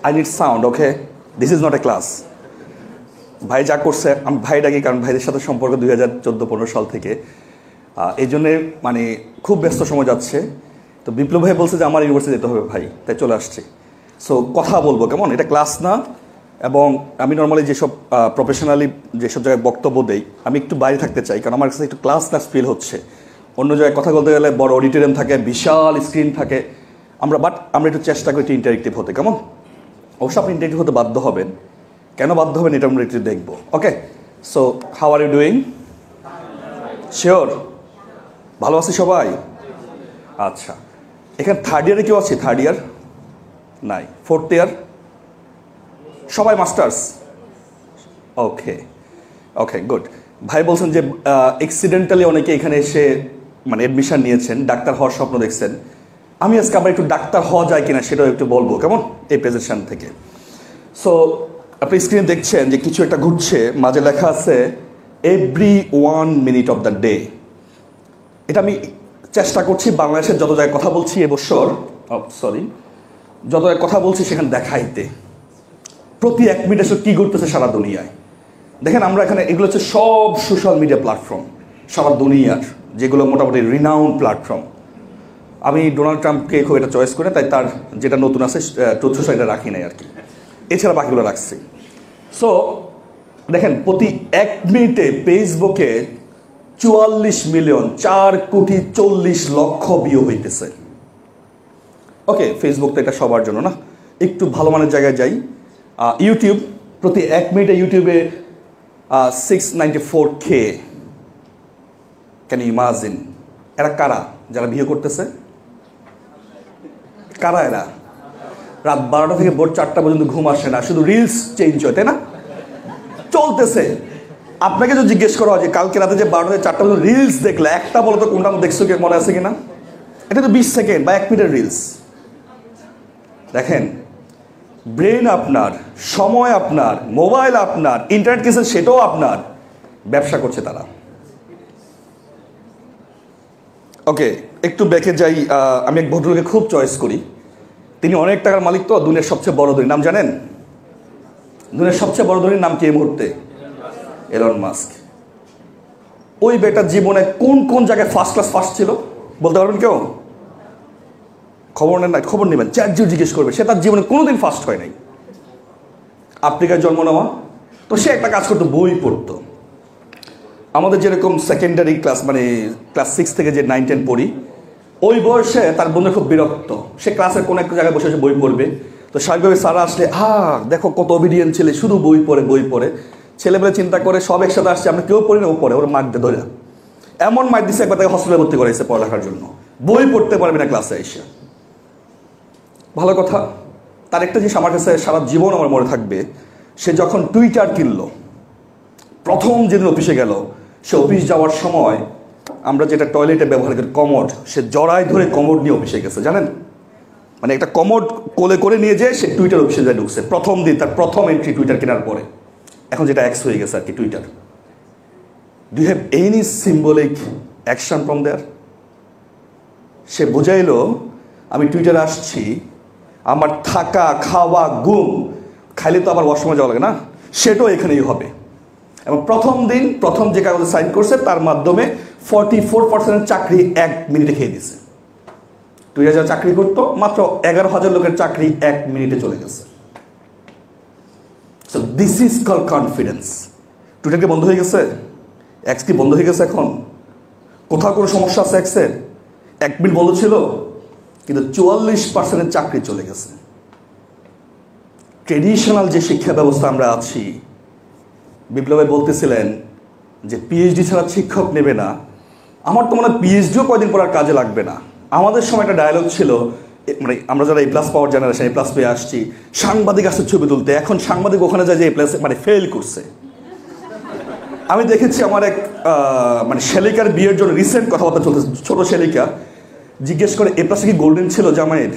I need sound, okay? This is not a class. ভাই যা করছে আমি ভাই ডাকি, কারণ ভাইদের সাথে সম্পর্ক 2014-15 সাল থেকে, এই জন্যে মানে খুব ব্যস্ত সময় যাচ্ছে। তো বিপ্লব ভাই বলছে যে আমার ইউনিভার্সিটি যেতে হবে ভাই, তাই চলে আসছি। সো কথা বলবো, কেমন? এটা ক্লাস না। এবং আমি নর্মালি যেসব প্রফেশনালি যেসব জায়গায় বক্তব্য দেই, আমি একটু বাইরে থাকতে চাই, কারণ আমার কাছে একটু ক্লাস ফিল হচ্ছে। অন্য জায়গায় কথা বলতে গেলে বড় অডিটোরিয়াম থাকে, বিশাল স্ক্রিন থাকে, আমরা একটু চেষ্টা করি একটু ইন্টারেক্টিভ হতে, কেমন? অবশ্য আপনি ইন্টারেক্টিভ হতে বাধ্য হবেন। কেন বাধ্য হবেন এটা আমরা একটু দেখবো, okay? So how are you doing? Sure? ভালো আছি সবাই? আচ্ছা, এখানে থার্ড ইয়ারে কেউ আছে? থার্ড ইয়ার নাই? Fourth year? সবাই মাস্টার্স? ওকে ওকে, গুড। ভাই বলছেন যে অ্যাক্সিডেন্টালি অনেকে এখানে এসে মানে অ্যাডমিশন নিয়েছেন, ডাক্তার হওয়ার স্বপ্ন দেখছেন। আমি আজকে আবার একটু ডাক্তার হওয়া যায় কিনা সেটাও একটু বলবো, কেমন? এই প্রেজেন্টেশন থেকে। সো আপনি স্ক্রিনে দেখছেন যে কিছু একটা ঘুরছে, মাঝে লেখা আছে every 1 minute of the day. এটা আমি চেষ্টা করছি বাংলাদেশের যত জায়গায় কথা বলছি এবছর, যত জায়গায় কথা বলছি সেখানে দেখাইতে প্রতি 1 মিনিট আসলে কী ঘটতেছে সারা দুনিয়ায়। দেখেন আমরা এখানে এগুলো হচ্ছে সব সোশ্যাল মিডিয়া প্ল্যাটফর্ম সারা দুনিয়ার, যেগুলো মোটামুটি রিনাউন্ড প্ল্যাটফর্ম। আমি ডোনাল্ড ট্রাম্পকে খুব এটা চয়েস করে, তাই তার যেটা নতুন আছে ট্রুথ সোশ্যাল এটা রাখি নাই আর কি, এছাড়া বাকিগুলো রাখছি। সো দেখেন প্রতি 1 মিনিটে ফেসবুকে 44 মিলিয়ন 4,40,00,000 ভিউ হইতেছে। ওকে, ফেসবুক তো এটা সবার জন্য না, একটু ভালো মানের জায়গায় যাই। ইউটিউব প্রতি 1 মিনিটে ইউটিউবে 694K। Can you imagine? এরা কারা যারা ভিউ করতেছে? কারা এরা? রাত 12টা থেকে ভোর 4টা পর্যন্ত ঘুম আসে না, শুধু রিলস চেঞ্জ হয়, তাই না? চলতেছে। আপনাকে যদি জিজ্ঞেস করা হয় যে কালকে রাতে যে 12টা থেকে 4টা পর্যন্ত রিলস দেখলে, একটা বলো তো কোনটা দেখছো, কে মনে আছে কিনা? এটা তো 20 সেকেন্ড বা 1 মিনিটের রিলস। দেখেন, ব্রেন আপনার, সময় আপনার, মোবাইল আপনার, ইন্টারনেট কিসে সেটাও আপনার, ব্যবসা করছে তারা। ওকে, একটু ব্যাকে যাই। আমি এক ভদ্রলোকে খুব চয়েস করি, তিনি অনেক টাকার মালিক। তো দুনিয়ার সবচেয়ে বড় ধনী নাম জানেন? দুনিয়ার সবচেয়ে বড় ধনীর নাম কি এই মুহূর্তে? Elon Musk. ওই বেটার জীবনে কোন কোন জায়গায় ফার্স্ট ক্লাস ফার্স্ট ছিল বলতে পারবেন কেউ? খবর নেন না, খবর নেবেন, চ্যাটজিপিটি জিজ্ঞেস করবে। সে তার জীবনে কোনোদিন ফার্স্ট হয় নাই। আফ্রিকায় জন্ম নেওয়া, তো সে একটা কাজ করতো, বই পড়তো। আমাদের যেরকম সেকেন্ডারি ক্লাস মানে ক্লাস 6 থেকে যে 9-10 পড়ি, ওই বয়সে তার বন্ধু খুব বিরক্ত। সে ক্লাসের কোনো একটা জায়গায় বসে বসে বই পড়বে। তো স্বাভাবিকভাবে স্যারা আসলে দেখো কত অবিডিয়েন্ট ছেলে, শুধু বই পড়ে। ছেলেবেলা চিন্তা করে সব একসাথে আসছে, আমরা কেউ পড়ি না, ও পড়ে, ওর মার দিয়ে ধরে এমন মার দিচ্ছে একবার তাকে হসপিটালে ভর্তি করাইছে পড়ালেখার জন্য। বই পড়তে পারবে না ক্লাসে এসে। ভালো কথা। তার একটা জিনিস আমার কাছে সারা জীবন আমার মনে থাকবে। সে যখন টুইটার কিনলো, প্রথম যেদিন অফিসে গেল, সে অফিস যাওয়ার সময় আমরা যেটা টয়লেটে ব্যবহার করি কমোড, সে জড়ায় ধরে কমোড নিয়ে অফিসে গেছে, জানেন? মানে একটা কমোড কোলে করে নিয়ে যেয়ে সে টুইটার অফিসে যায় ঢুকছে প্রথম দিন, তার প্রথম এন্ট্রি টুইটার কেনার পরে। এখন যেটা এক্স হয়ে গেছে আর কি Twitter. Do you have any symbolic action from there? সে বুঝাইলো আমি টুইটারে আসছি, আমার থাকা খাওয়া ঘুম, খাইলে তো আবার ওয়াশরুমে যাওয়া লাগে না, সেটাও এখানেই হবে। এবং প্রথম দিন প্রথম যে কাগজে সাইন করছে তার মাধ্যমে 44% চাকরি 1 মিনিটে খেয়ে দিছে। 2000 চাকরি করতো, মাত্র 11,000 লোকের চাকরি 1 মিনিটে চলে গেছে। So this is call confidence. Twitter কি বন্ধ হয়ে গেছে? এক্স কি বন্ধ হয়ে গেছে? এখন কোথাও কোনো সমস্যা আছে এক্সের? 1 মিনিট বন্ধ ছিল, কিন্তু 44% চাকরি চলে গেছে। ট্রেডিশনাল যে শিক্ষা ব্যবস্থা আমরা আছি, বিপ্লবে বলতেছিলেন যে পিএইচডি ছাড়া শিক্ষক নেবে না। আমার তো মনে হয় পিএইচডিও কয়দিন পর আর কাজে লাগবে না। আমাদের সময় একটা ডায়লগ ছিল, মানে আমরা যারা A+ পাওয়ার জেনারেশন, A+ পেয়ে আসছি, সাংবাদিক আসছে ছবি তুলতে। এখন সাংবাদিক ওখানে যায় যে A+ মানে ফেল করছে। আমি দেখেছি আমার এক মানে শেলিকার বিয়ের জন্য রিসেন্ট কথাবার্তা চলতেছে, ছোট শেলিকা জিজ্ঞেস করে A+ কি গোল্ডেন ছিল জামাইয়ের?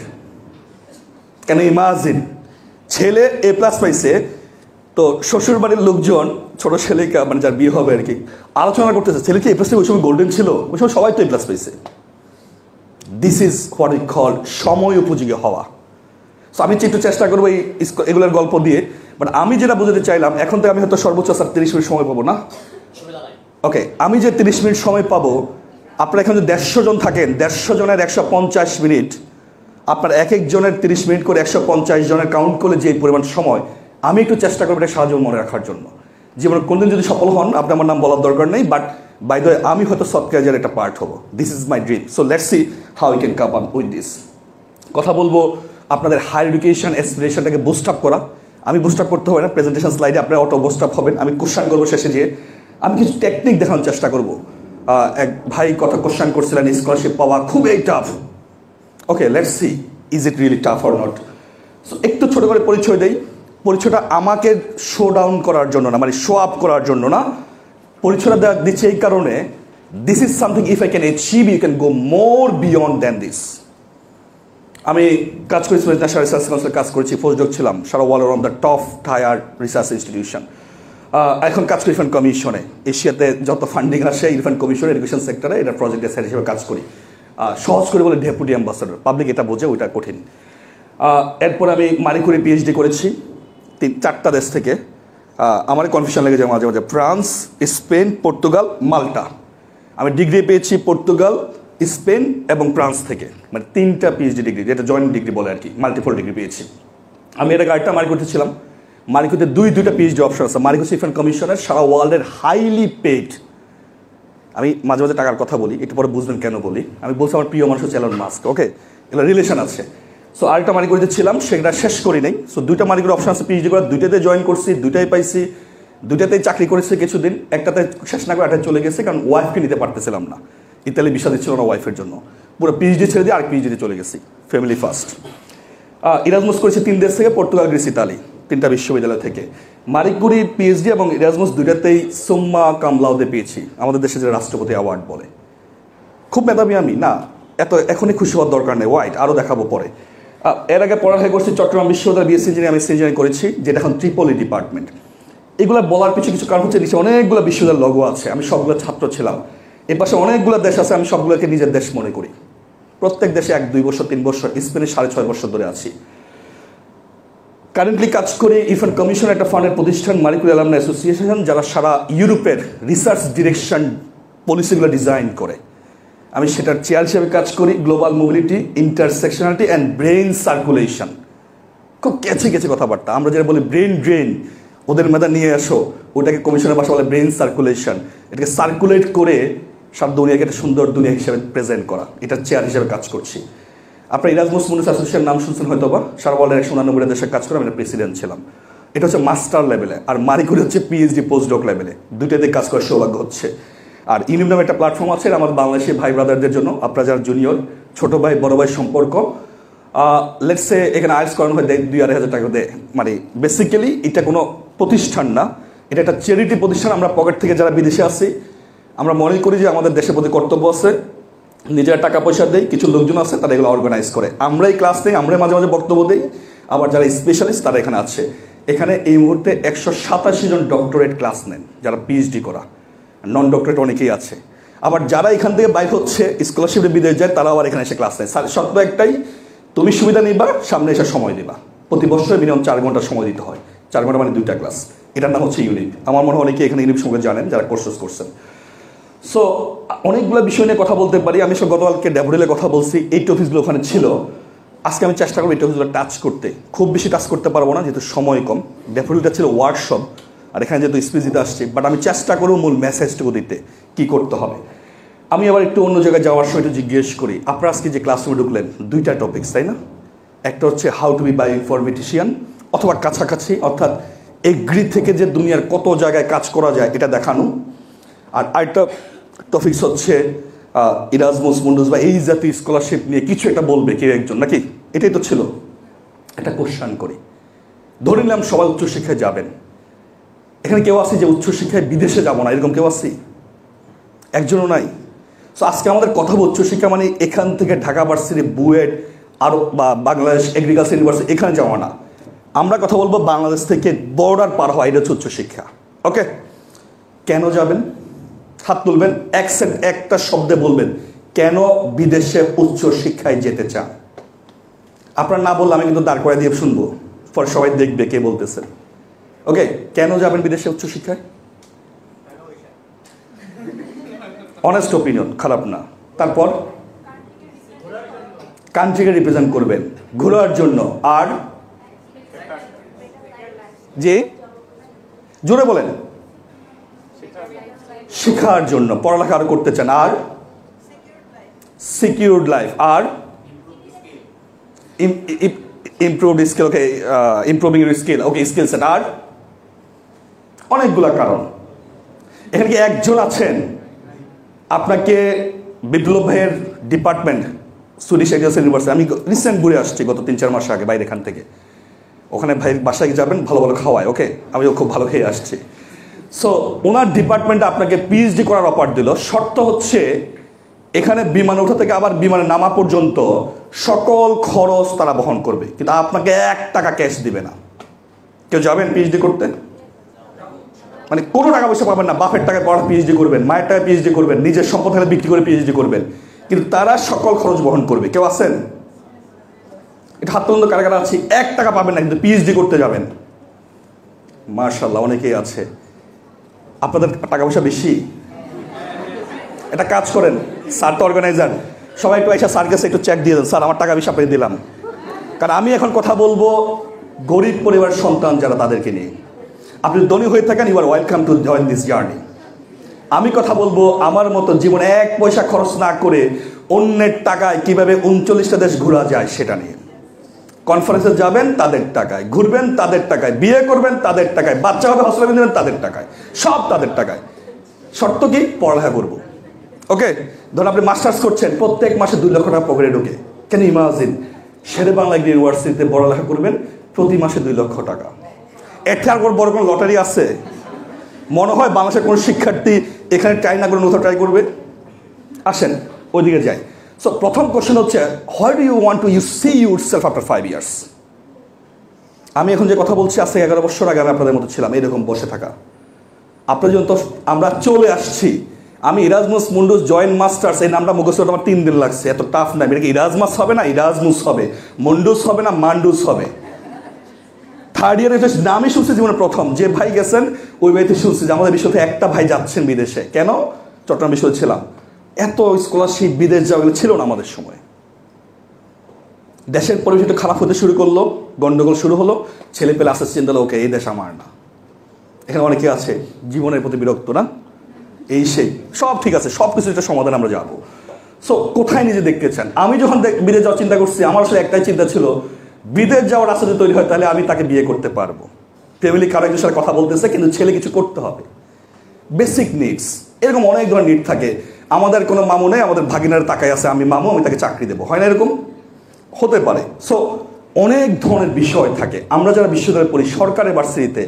কেন ইমাজিন, ছেলে A+ পাইছে, তো শ্বশুর বাড়ির লোকজন ছোট ছেলেকে মানে যার বিয়ে হবে আর কি আলোচনা করতেছে, ছেলে কি A+ ওই সময় গোল্ডেন ছিল? ওই সময় সবাই তো A+ পাইছে। This is what we call সময় উপযোগী হওয়া। সো আমি একটু চেষ্টা করবো এগুলোর গল্প দিয়ে, বাট আমি যেটা বুঝতে চাইলাম, এখন থেকে আমি হয়তো সর্বোচ্চ স্যার 30 মিনিট সময় পাবো না? ওকে, আমি যে 30 মিনিট সময় পাবো, আপনারা এখানে যদি 150 জন থাকেন, 150 জনের 150 মিনিট, আপনার এক একজনের 30 মিনিট করে 150 জনের কাউন্ট করলে যে পরিমাণ সময়, আমি একটু চেষ্টা করবো এটা সারা জীবন মনে রাখার জন্য। জীবনে কোনদিন যদি সফল হন, আপনি আমার নাম বলার দরকার নেই, বাট বাই দ্য ওয়ে আমি হয়তো সফটওয়্যারের একটা পার্ট হবো। This is my dream. So let's see how we can come up with this. কথা বলবো আপনাদের হায়ার এডুকেশন অ্যাসপিরেশনটাকে বুস্ট আপ করা। আমি বুস্ট আপ করতে হবে না, প্রেজেন্টেশন স্লাইডে আপনারা অটো বুস্ট আপ হবেন। আমি কোশ্চেন করবো শেষে যেয়ে, আমি কিছু টেকনিক দেখানোর চেষ্টা করবো। এক ভাই কথা কোশ্চেন করছিলেন, স্কলারশিপ পাওয়া খুবই tough. Okay, let's see is it really tough or not. So একটু ছোটো করে পরিচয় দেই। পরিচয়টা আমাকে শো ডাউন করার জন্য না, মানে শো আপ করার জন্য না, পরিচয়টা দিচ্ছে এই কারণে, this is something if I can achieve you can go more beyond than this. আমি কাজ করেছি ন্যাশনাল রিসার্চ কাউন্সিলে, কাজ করেছি, পোস্টডক ছিলাম সারা world on the top tier research institution. এখন কাজ করি ইরফান কমিশনে, এশিয়াতে যত ফান্ডিং আসে ইরফান কমিশনে এডুকেশন সেক্টরে এটা প্রজেক্টের স্যার হিসেবে কাজ করি। সহজ করে বলে ডেপুটি অ্যাম্বাসাডর, পাবলিক এটা বোঝে, ওইটা কঠিন। এরপর আমি মারি কুরি পিএইচডি করেছি 4টা দেশ থেকে। আমার কনফিউশন লেগে যায় মাঝে মাঝে, ফ্রান্স, স্পেন, পর্তুগাল, মাল্টা। আমি ডিগ্রি পেয়েছি পর্তুগাল, স্পেন এবং ফ্রান্স থেকে, মানে 3টা পিএইচডি ডিগ্রি, যেটা জয়েন্ট ডিগ্রি বলে আর কি, মাল্টিপল ডিগ্রি পেয়েছি। আমি এটা গাড়িটা মারিকুতে ছিলাম, মারিকুতে দুইটা পিএইচডি অপশন আছে। মারিকু ইরফান কমিশনের সারা ওয়ার্ল্ডের হাইলি পেড। আমি মাঝে মাঝে টাকার কথা বলি, একটু পরে বুঝবেন কেন বলি। আমি বলছি আমার প্রিয় মানুষ হচ্ছে এলন মাস্ক। ওকে, এগুলো রিলেশন আছে। সো আরেকটা মারিকুরিতে ছিলাম, সেটা শেষ করি নাই। সো 2টা মারিকুর অপশন আছে পিএইচডি করার, 2টাতে জয়েন করছি, 2টাই পাইছি, 2টাতেই চাকরি করেছি কিছুদিন। একটাতে শেষ না করে 8টায় চলে গেছে, কারণ ওয়াইফকে নিতে পারতেছিলাম না, ইতালি ভিসা দিচ্ছিল না ওয়াইফের জন্য। পুরো পিএইচডি ছেড়ে দিয়ে আরেক পিএইচডিতে চলে গেছি, ফ্যামিলি ফার্স্ট। ইরাজমাস করেছি 3 দেশ থেকে, পর্তুগাল, গ্রিস, ইতালি, 3টা বিশ্ববিদ্যালয় থেকে। মারিকুরি পিএইচডি এবং ইরাজমাস 2টাতেই সুম্মা কাম লাউদে পেয়েছি, আমাদের দেশে যে রাষ্ট্রপতি অ্যাওয়ার্ড বলে। খুব মেধাবী আমি না, এখনই খুশি হওয়ার দরকার নেই, ওয়াইট আরও দেখাবো পরে। এর আগে পড়ালেখা করছি চট্টগ্রাম বিশ্ববিদ্যালয় বিএসসি ইঞ্জিনিয়ারিং, এমএসসি ইঞ্জিনিয়ারিং করেছি, যেটা এখন ট্রিপলি ডিপার্টমেন্ট। এগুলো বলার কিছু কারণ হচ্ছে, নিচে অনেকগুলো বিশ্ববিদ্যালয় লগো আছে, আমি সবগুলো ছাত্র ছিলাম। এর পাশে অনেকগুলো দেশ আছে, আমি সবগুলোকে নিজের দেশ মনে করি। প্রত্যেক দেশে 1-2 বছর 3 বছর, স্পেনে 6.5 বছর ধরে আছি। কারেন্টলি কাজ করি ইরফান কমিশন, একটা ফান্ডের প্রতিষ্ঠান, মারি কুরি অ্যালামনাই অ্যাসোসিয়েশন, যারা সারা ইউরোপের রিসার্চ ডিরেকশন পলিসিগুলো ডিজাইন করে। আমি সেটার চেয়ার হিসেবে কাজ করি। Global mobility, intersectionality and brain circulation, খুব গেছে কথাবার্তা। আমরা যেটা বলি ব্রেন ড্রেন, ওদের মেধা নিয়ে আসো, ওটাকে কমিশনের ভাষা বলে ব্রেইন সার্কুলেশন। এটাকে সার্কুলেট করে সব দুনিয়াকে একটা সুন্দর দুনিয়া হিসেবে প্রেজেন্ট করা, এটার চেয়ার হিসেবে কাজ করছি। আপনার ইরাজমাস মুন্ডাস অ্যাসোসিয়েশন নাম শুনছেন হয়তো বা, সারা ওয়ার্ল্ডের 189 দেশে কাজ করে, আমি প্রেসিডেন্ট ছিলাম। এটা হচ্ছে মাস্টার লেভেলে, আর মারি কুরি হচ্ছে পিএইচডি পোস্টডক লেভেলে, 2টাতে কাজ করার সৌভাগ্য হচ্ছে। আর ইউনিম নামে একটা প্ল্যাটফর্ম আছে, আমাদের বাংলাদেশি ভাই ব্রাদারদের জন্য, আপনারা যারা জুনিয়র, ছোটো ভাই বড় ভাই সম্পর্ক। লেটস সে এখানে আইস করানো হয় 2-2,500 টাকা দেয়। মানে বেসিক্যালি এটা কোনো প্রতিষ্ঠান না, এটা একটা চ্যারিটি প্রতিষ্ঠান। আমরা পকেট থেকে যারা বিদেশে আসি, আমরা মনে করি যে আমাদের দেশের প্রতি কর্তব্য আছে, নিজেরা টাকা পয়সা দেয়, কিছু লোকজন আছে তারা এগুলো অর্গানাইজ করে। আমরাই ক্লাস নেই, আমরাই মাঝে মাঝে বক্তব্য দিই, আবার যারা স্পেশালিস্ট তারা এখানে আছে। এখানে এই মুহূর্তে 187 জন ডক্টরেট ক্লাস নেন, যারা পিএইচডি করা, নন ডক্টরেট অনেকেই আছে। আবার যারা এখান থেকে বাইর হচ্ছে স্কলারশিপে বিদেশ যায়, তারা আবার এখানে এসে ক্লাস নেয়। শর্ত একটাই, তুমি সুবিধা নিবা, সামনে এসে সময় দিবা। প্রতি বছর মিনিমাম 4 ঘন্টা সময় দিতে হয়, 4 ঘন্টা মানে 2টা ক্লাস। এটার নাম হচ্ছে ইউনিট। আমার মনে হয় অনেকে এখানে ইউনিট সঙ্গে জানেন যারা কোর্সেস করছেন। সো অনেকগুলো বিষয় নিয়ে কথা বলতে পারি। আমি সব গতকালকে ড্যাভোডিলে কথা বলছি, এই টপিকসগুলো ওখানে ছিল। আজকে আমি চেষ্টা করবো এই টপিকসগুলো টাচ করতে, খুব বেশি টাচ করতে পারবো না যেহেতু সময় কম। ড্যাফোডিলটা ছিল ওয়ার্কশপ, আর এখানে যেহেতু স্পিচ দিতে আসছি, বাট আমি চেষ্টা করবো মূল মেসেজটুকু দিতে, কী করতে হবে। আমি আবার একটু অন্য জায়গায় যাওয়ার সময় একটু জিজ্ঞেস করি, আপনারা আজকে যে ক্লাসরুমে ঢুকলেন 2টা টপিকস, তাই না? একটা হচ্ছে হাউ টু বি বায়োইনফরমেটিশিয়ান, অথবা কাছাকাছি, অর্থাৎ এগ্রি থেকে যে দুনিয়ার কত জায়গায় কাজ করা যায় এটা দেখানো। আর আরেকটা টপিকস হচ্ছে ইরাজমাস মুন্ডাস বা এই জাতীয় স্কলারশিপ নিয়ে কিছু একটা বলবে কেউ একজন, নাকি? এটাই তো ছিল। একটা কোশ্চেন করি, ধরে নিলাম সবাই উচ্চশিক্ষায় যাবেন, এখানে কেউ আছে যে উচ্চশিক্ষায় বিদেশে যাবো না, এরকম কেউ আছে? একজনও নাই। সো আজকে আমাদের কথা বল, উচ্চশিক্ষা মানে এখান থেকে ঢাকা ভার্সিটি, বুয়েট, আরও বা বাংলাদেশ এগ্রিকালচার ইউনিভার্সিটি এখানে যাওয়া না। আমরা কথা বলবো বাংলাদেশ থেকে বর্ডার পার হওয়া, এটা হচ্ছে উচ্চশিক্ষা। ওকে, কেন যাবেন? হাত তুলবেন, একটা শব্দে বলবেন কেন বিদেশে উচ্চশিক্ষায় যেতে চান। আপনার না বললে আমি কিন্তু দাঁড় করে দিয়ে শুনবো, পরে সবাই দেখবে কে বলতেছেন। ওকে, কেন যাবেন বিদেশে উচ্চশিক্ষায়? অনেস্ট ওপিনিয়ন, খারাপ না। তারপর কান্ট্রিকে রিপ্রেজেন্ট করবেন, ঘোরার জন্য। আর যে জোরে বলেন, শেখার জন্য, পড়ালেখা আরো করতে চান। আর সিকিউরড লাইফ। আর improved skill. Okay, improving your skill. Okay, skill set. আর অনেকগুলা কারণ। এখানে কি একজন আছেন আপনাকে বিপ্লব ভাইয়ের ডিপার্টমেন্ট সুইডিশ এগ্রিকালচার ইউনিভার্সিটি, আমি রিসেন্ট ঘুরে আসছি গত 3-4 মাস আগে বাইরে, এখান থেকে। ওখানে ভাই বাসায় যাবেন, ভালো ভালো খাওয়ায়। ওকে, আমিও খুব ভালো খেয়ে আসছি। সো ওনার ডিপার্টমেন্টে আপনাকে পিএইচডি করার অফার দিল। শর্ত হচ্ছে এখানে বিমানে ওঠা থেকে আবার বিমানে নামা পর্যন্ত সকল খরচ তারা বহন করবে, কিন্তু আপনাকে 1 টাকা ক্যাশ দিবে না। কেউ যাবেন পিএইচডি করতে? মানে কোনো টাকা পয়সা পাবেন না। বাপের টাকায় পড়া পিএইচডি করবেন, মায়ের টাকায় পিএইচডি করবেন, নিজের সম্পদ হাতে বিক্রি করে পিএইচডি করবেন, কিন্তু তারা সকল খরচ বহন করবে। কেউ আছেন? এটা হাত তুলুন, কারা কারা আছি। 1 টাকা পাবেন না, কিন্তু পিএইচডি করতে যাবেন। মাশাআল্লাহ, অনেকেই আছে। আপনাদের টাকা পয়সা বেশি। এটা কাজ করেন, স্যার তো অর্গানাইজার, সবাই একটু এসে স্যার কাছে একটু চেক দিয়ে দেন, স্যার আমার টাকা বেশি আপনাকে দিলাম। কারণ আমি এখন কথা বলবো গরিব পরিবারের সন্তান যারা, তাদেরকে নিয়ে। আপনি ধনী হয়ে থাকেন, you are welcome to join this journey. আমি কথা বলবো আমার মতো জীবনে 1 পয়সা খরচ না করে অন্যের টাকায় কিভাবে 39টা দেশ ঘোরা যায় সেটা নিয়ে। কনফারেন্সে যাবেন তাদের টাকায়, ঘুরবেন তাদের টাকায়, বিয়ে করবেন তাদের টাকায়, বাচ্চা হবে হসপিটালে দেবেন তাদের টাকায়, সব তাদের টাকায়। শর্ত কি? পড়ালেখা করবো। ওকে, ধরুন আপনি মাস্টার্স করছেন, প্রত্যেক মাসে 2 লক্ষ টাকা পকেটে ঢোকে। Can you imagine? Sher-e Bangla ইউনিভার্সিটিতে পড়ালেখা করবেন, প্রতি মাসে 2 লক্ষ টাকা। এর থেকে আর বড় কোনো লটারি আছে? মনে হয় বাংলাদেশের কোনো শিক্ষার্থী এখানে ট্রাই না করে কোথাও ট্রাই করবে? আসেন ওইদিকে যাই। সো প্রথম কোশ্চেন হচ্ছে, what do you want to see yourself after 5 years? আমি এখন যে কথা বলছি, আজ থেকে 11 বছর আগে আমি আপনাদের মতো ছিলাম, এইরকম বসে থাকা। আপনার জন্য তো আমরা চলে আসছি। আমি ইরাজমাস মুন্ডুস জয়েন্ট মাস্টার্স, এই নামটা মুখস্থ করতে আমার 3 দিন লাগছে। এত টাফ না। এটা কি ইরাজমাস হবে না ইরাজমুস হবে, মুন্ডুস হবে না মান্ডুস হবে। 3rd ইয়ারে নামই শুনছি জীবনে প্রথম। যে ভাই গেছেন ওই ভাইতে শুনছি যে আমাদের বিশ্ব থেকে একটা ভাই যাচ্ছেন বিদেশে। কেন? চট্টগ্রাম বিশ্ববিদ্যালয়ে ছিলাম। এত স্কলারশিপ, বিদেশ যাওয়া এগুলো ছিল না আমাদের সময়। দেশের পরিবেশ একটু খারাপ হতে শুরু করলো, গন্ডগোল শুরু হলো, ছেলে পেলে আসতে চিন্তা হলো, ওকে এই দেশ আমার না। এখানে অনেকে আছে জীবনের প্রতি বিরক্ত, না এই সেই সব ঠিক আছে, সব কিছু একটা সমাধান আমরা যাবো। সো কোথায় নিজে দেখতে চান? আমি যখন বিদেশ যাওয়ার চিন্তা করছি, আমার আসলে একটাই চিন্তা ছিল, বিদেশ যাওয়ার রাস্তা যদি তৈরি হয় তাহলে আমি তাকে বিয়ে করতে পারবো। ফ্যামিলি কারো একজনের সাথে কথা বলতেছে, কিন্তু ছেলে কিছু করতে হবে, বেসিক নিডস। এরকম অনেক ধরনের নিড থাকে। আমাদের কোনো মামু নেই, আমাদের ভাগিনার তাকায় আছে, আমি মামু, আমি তাকে চাকরি দেবো, হয় না? এরকম হতে পারে। সো অনেক ধরনের বিষয় থাকে। আমরা যারা বিশ্ববিদ্যালয়ে পড়ি, সরকারের ভার্সিটিতে,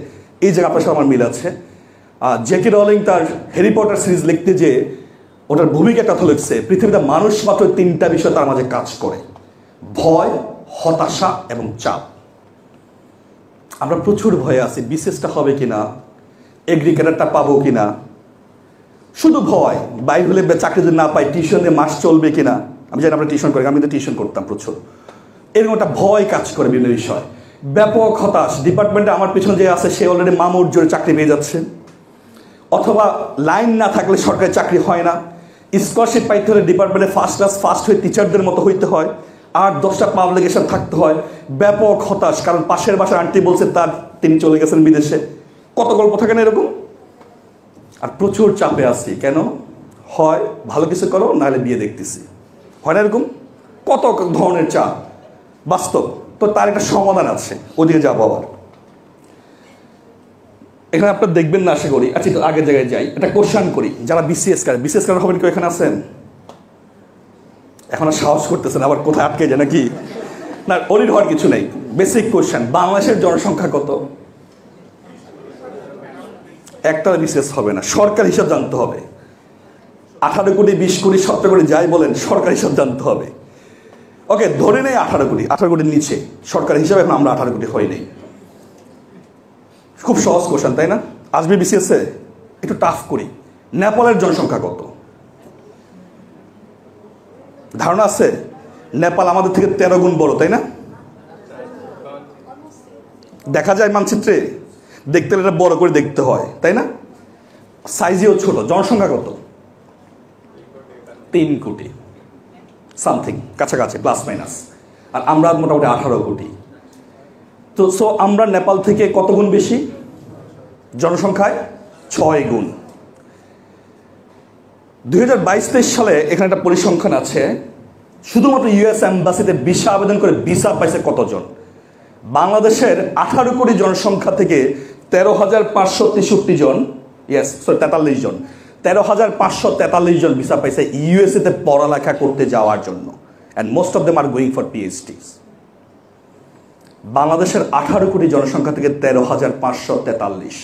এই জায়গা আপনার সাথে আমার মিল আছে। জেকে রলিং তার হ্যারি পটার সিরিজ লিখতে যে ওটার ভূমিকা কথা লিখছে, পৃথিবীতে মানুষ মাত্র 3টা বিষয় তার মাঝে কাজ করে: ভয়, হতাশা এবং চাপ। আমরা প্রচুর ভয়ে আছি, বিসিএসটা হবে কিনা, এগ্রিকালচারটা পাবো কিনা। শুধু ভয়, বাইরে হলে চাকরি যদি না পাই, টিউশনে মাস চলবে কিনা। আমি জানি আমরা টিউশন করি, আমি তো টিউশন করতাম প্রচুর। এরকম একটা ভয় কাজ করে বিভিন্ন বিষয়। ব্যাপক হতাশ, ডিপার্টমেন্টে আমার পিছনে যে আছে সে অলরেডি মামুর জোরে চাকরি পেয়ে যাচ্ছে, অথবা লাইন না থাকলে সরকারি চাকরি হয় না। স্কলারশিপ পাইতে হলে ডিপার্টমেন্টে ফার্স্ট ক্লাস ফার্স্ট হয়ে টিচারদের মতো হইতে হয়, 8-10টা পাবলিকেশন থাকতে হয়। ব্যাপক হতাশ, কারণ পাশের বাসার আন্টি বলছে তিনি চলে গেছেন বিদেশে। কত গল্প থাকে না এরকম। আর প্রচুর চাপে আছি। কেন? হয় ভালো কিছু করো, নাহলে বিয়ে দেখতেছি, হয় না এরকম? কত ধরনের চাপ বাস্তব। তো তার একটা সমাধান আছে, ওদিকে যাবো আবার। এখানে আপনার দেখবেন না আশা করি। আচ্ছা, আগের জায়গায় যাই, একটা কোশ্চেন করি। যারা বিসিএস কার হবেন, কেউ এখানে আছেন? এখন আর সাহস করতেছেন, আবার কোথায় আটকে যায় নাকি? না, অরিড হওয়ার কিছু নেই। বেসিক কোশ্চেন, বাংলাদেশের জনসংখ্যা কত? একটা বিসিএস হবে না, সরকার হিসাব জানতে হবে। 18 কোটি, 20 কোটি, 17 কোটি, যাই বলেন, সরকার হিসাব জানতে হবে। ওকে, ধরে নেই 18 কোটি, 18 কোটির নিচে সরকার হিসাবে। এখন আমরা 18 কোটি হই নেই। খুব সহজ কোশ্চেন, তাই না? আসবে বিসিএসে। একটু টাফ করি। নেপালের জনসংখ্যা কত ধারণা আছে? নেপাল আমাদের থেকে 13 গুণ বড়, তাই না? দেখা যায় মানচিত্রে, দেখতে হলে এটা বড় করে দেখতে হয়, তাই না? সাইজেও ছোট। জনসংখ্যা কত? 3 কোটি সামথিং, কাছাকাছি, প্লাস মাইনাস। আর আমরা মোটামুটি 18 কোটি। তো সো আমরা নেপাল থেকে কত গুণ বেশি জনসংখ্যায়? 6 গুণ। 2022-23 সালে এখানে একটা পরিসংখ্যান আছে, শুধুমাত্র ইউএস এম্বাসিতে ভিসা আবেদন করে ভিসা পাইছে কতজন? বাংলাদেশের 18 কোটি জনসংখ্যা থেকে 13,563 জন, 43 জন, 13,543 জন ভিসা পাইছে ইউএসএতে পড়ালেখা করতে যাওয়ার জন্য। And most of them are going for PhDs. বাংলাদেশের 18 কোটি জনসংখ্যা থেকে 13,543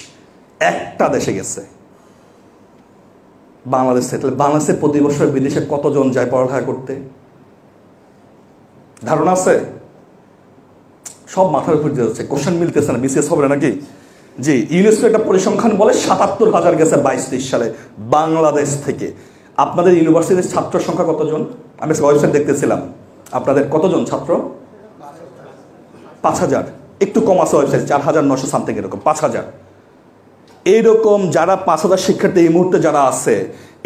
একটা দেশে গেছে, বাংলাদেশ থেকে। তাহলে বাংলাদেশে প্রতি বছর বিদেশে কতজন যায় পড়ালেখা করতে? ধারণা আছে? সব মাথার উপর দিয়ে যাচ্ছে, কোশ্চেন মিলতেছে না, বিসিএস হবে না নাকি? জি, ইউনেস্কো একটা পরিসংখ্যান বলে 77,000 গেছে 22-23 সালে বাংলাদেশ থেকে। আপনাদের ইউনিভার্সিটির ছাত্র সংখ্যা কতজন? আমি ওয়েবসাইট দেখতেছিলাম, আপনাদের কতজন ছাত্র? 5,000, একটু কম আছে ওয়েবসাইট, 4,900 সামথিং, এরকম 5,000। এইরকম যারা 5,000 শিক্ষার্থী এই মুহূর্তে যারা আছে,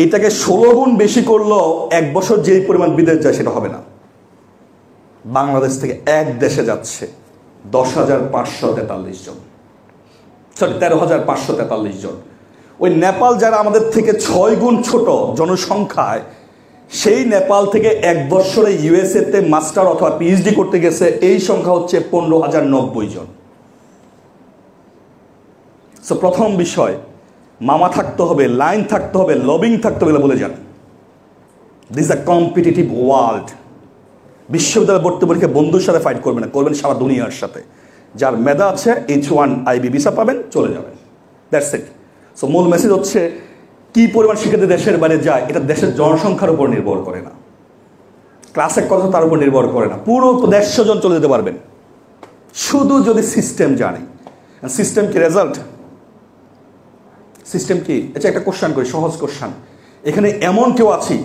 এটাকে 16 গুণ বেশি করলেও এক বছর যেই পরিমাণ বিদেশ যায় সেটা হবে না। বাংলাদেশ থেকে এক দেশে যাচ্ছে 10,543 জন, সরি 13,543 জন। ওই নেপাল যারা আমাদের থেকে 6 গুণ ছোট জনসংখ্যায়, সেই নেপাল থেকে এক বছরে ইউএসএতে মাস্টার অথবা পিএইচডি করতে গেছে, এই সংখ্যা হচ্ছে 15,090 জন। সো প্রথম বিষয়, মামা থাকতে হবে, লাইন থাকতে হবে, লবিং থাকতে হবে, বলে যান। This a competitive world. বিশ্ববিদ্যালয় ভর্তি পরীক্ষা বন্ধুর সাথে ফাইট করবেন না, করবেন সারা দুনিয়ার সাথে। যার মেধা আছে H1 IB ভিসা পাবেন, চলে যাবেন, দ্যাটস ইট। সো মূল মেসেজ হচ্ছে, কি পরিমাণ শিক্ষার্থী দেশের বাইরে যায় এটা দেশের জনসংখ্যার উপর নির্ভর করে না, ক্লাসের কথা তার উপর নির্ভর করে না। পুরো 150 জন চলে যেতে পারবেন শুধু যদি সিস্টেম জানে। সিস্টেম কি? রেজাল্ট। সিস্টেম কি? আচ্ছা, একটা কোশ্চেন করি, সহজ কোশ্চেন। এখানে এমন কেউ আছি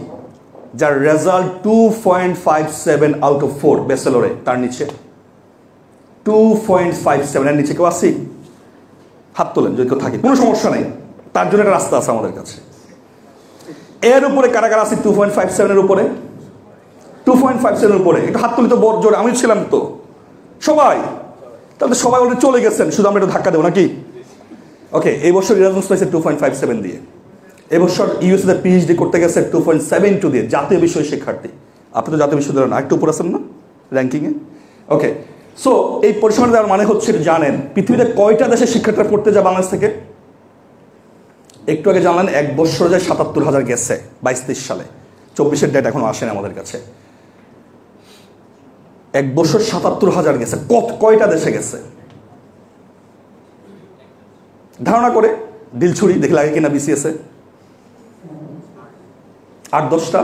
যার রেজাল্ট 2.57 আউট অফ 4 ব্যাচেলরে, তার নিচে 2.57 এর নিচে কেউ আছি? হাত তোলেন যদি কেউ থাকে, কোনো সমস্যা নেই, তার জন্য একটা রাস্তা আছে আমাদের কাছে। এর উপরে কারা কারা আছে 2.57 এর উপরে? 2.57 এর উপরে একটু হাত তুলি তো, বড় জোরে। আমি ছিলাম তো, সবাই। তাহলে সবাই অলরেডি চলে গেছেন, শুধু আমরা একটু ধাক্কা দেবো নাকি? ওকে, এই বছর ইরাজন্স পাইছে 2.57 দিয়ে। এবছর ইউএসএতে পিএইচডি করতে গেছে 2.72 দিয়ে, জাতীয় বিষয় শিক্ষার্থী। আপনি তো জাতীয় বিশ্ববিদ্যালয় না, একটু উপর আছেন না র্যাঙ্কিংয়ে? ওকে, সো এই পরিসংখ্যান দেওয়ার মানে হচ্ছে, জানেন পৃথিবীতে কয়টা দেশে শিক্ষার্থীরা পড়তে যায় বাংলাদেশ থেকে? একটু আগে জানলেন এক বছর যায় 77,000 গেছে 22-23 সালে। 24-এর ডেট এখনো আসেনি আমাদের কাছে। এক বছর 77,000 গেছে, কয়টা দেশে গেছে ধারণা করে? দিলছুরি দেখে লাগে কিনা বিসিএসে? 8-10টা,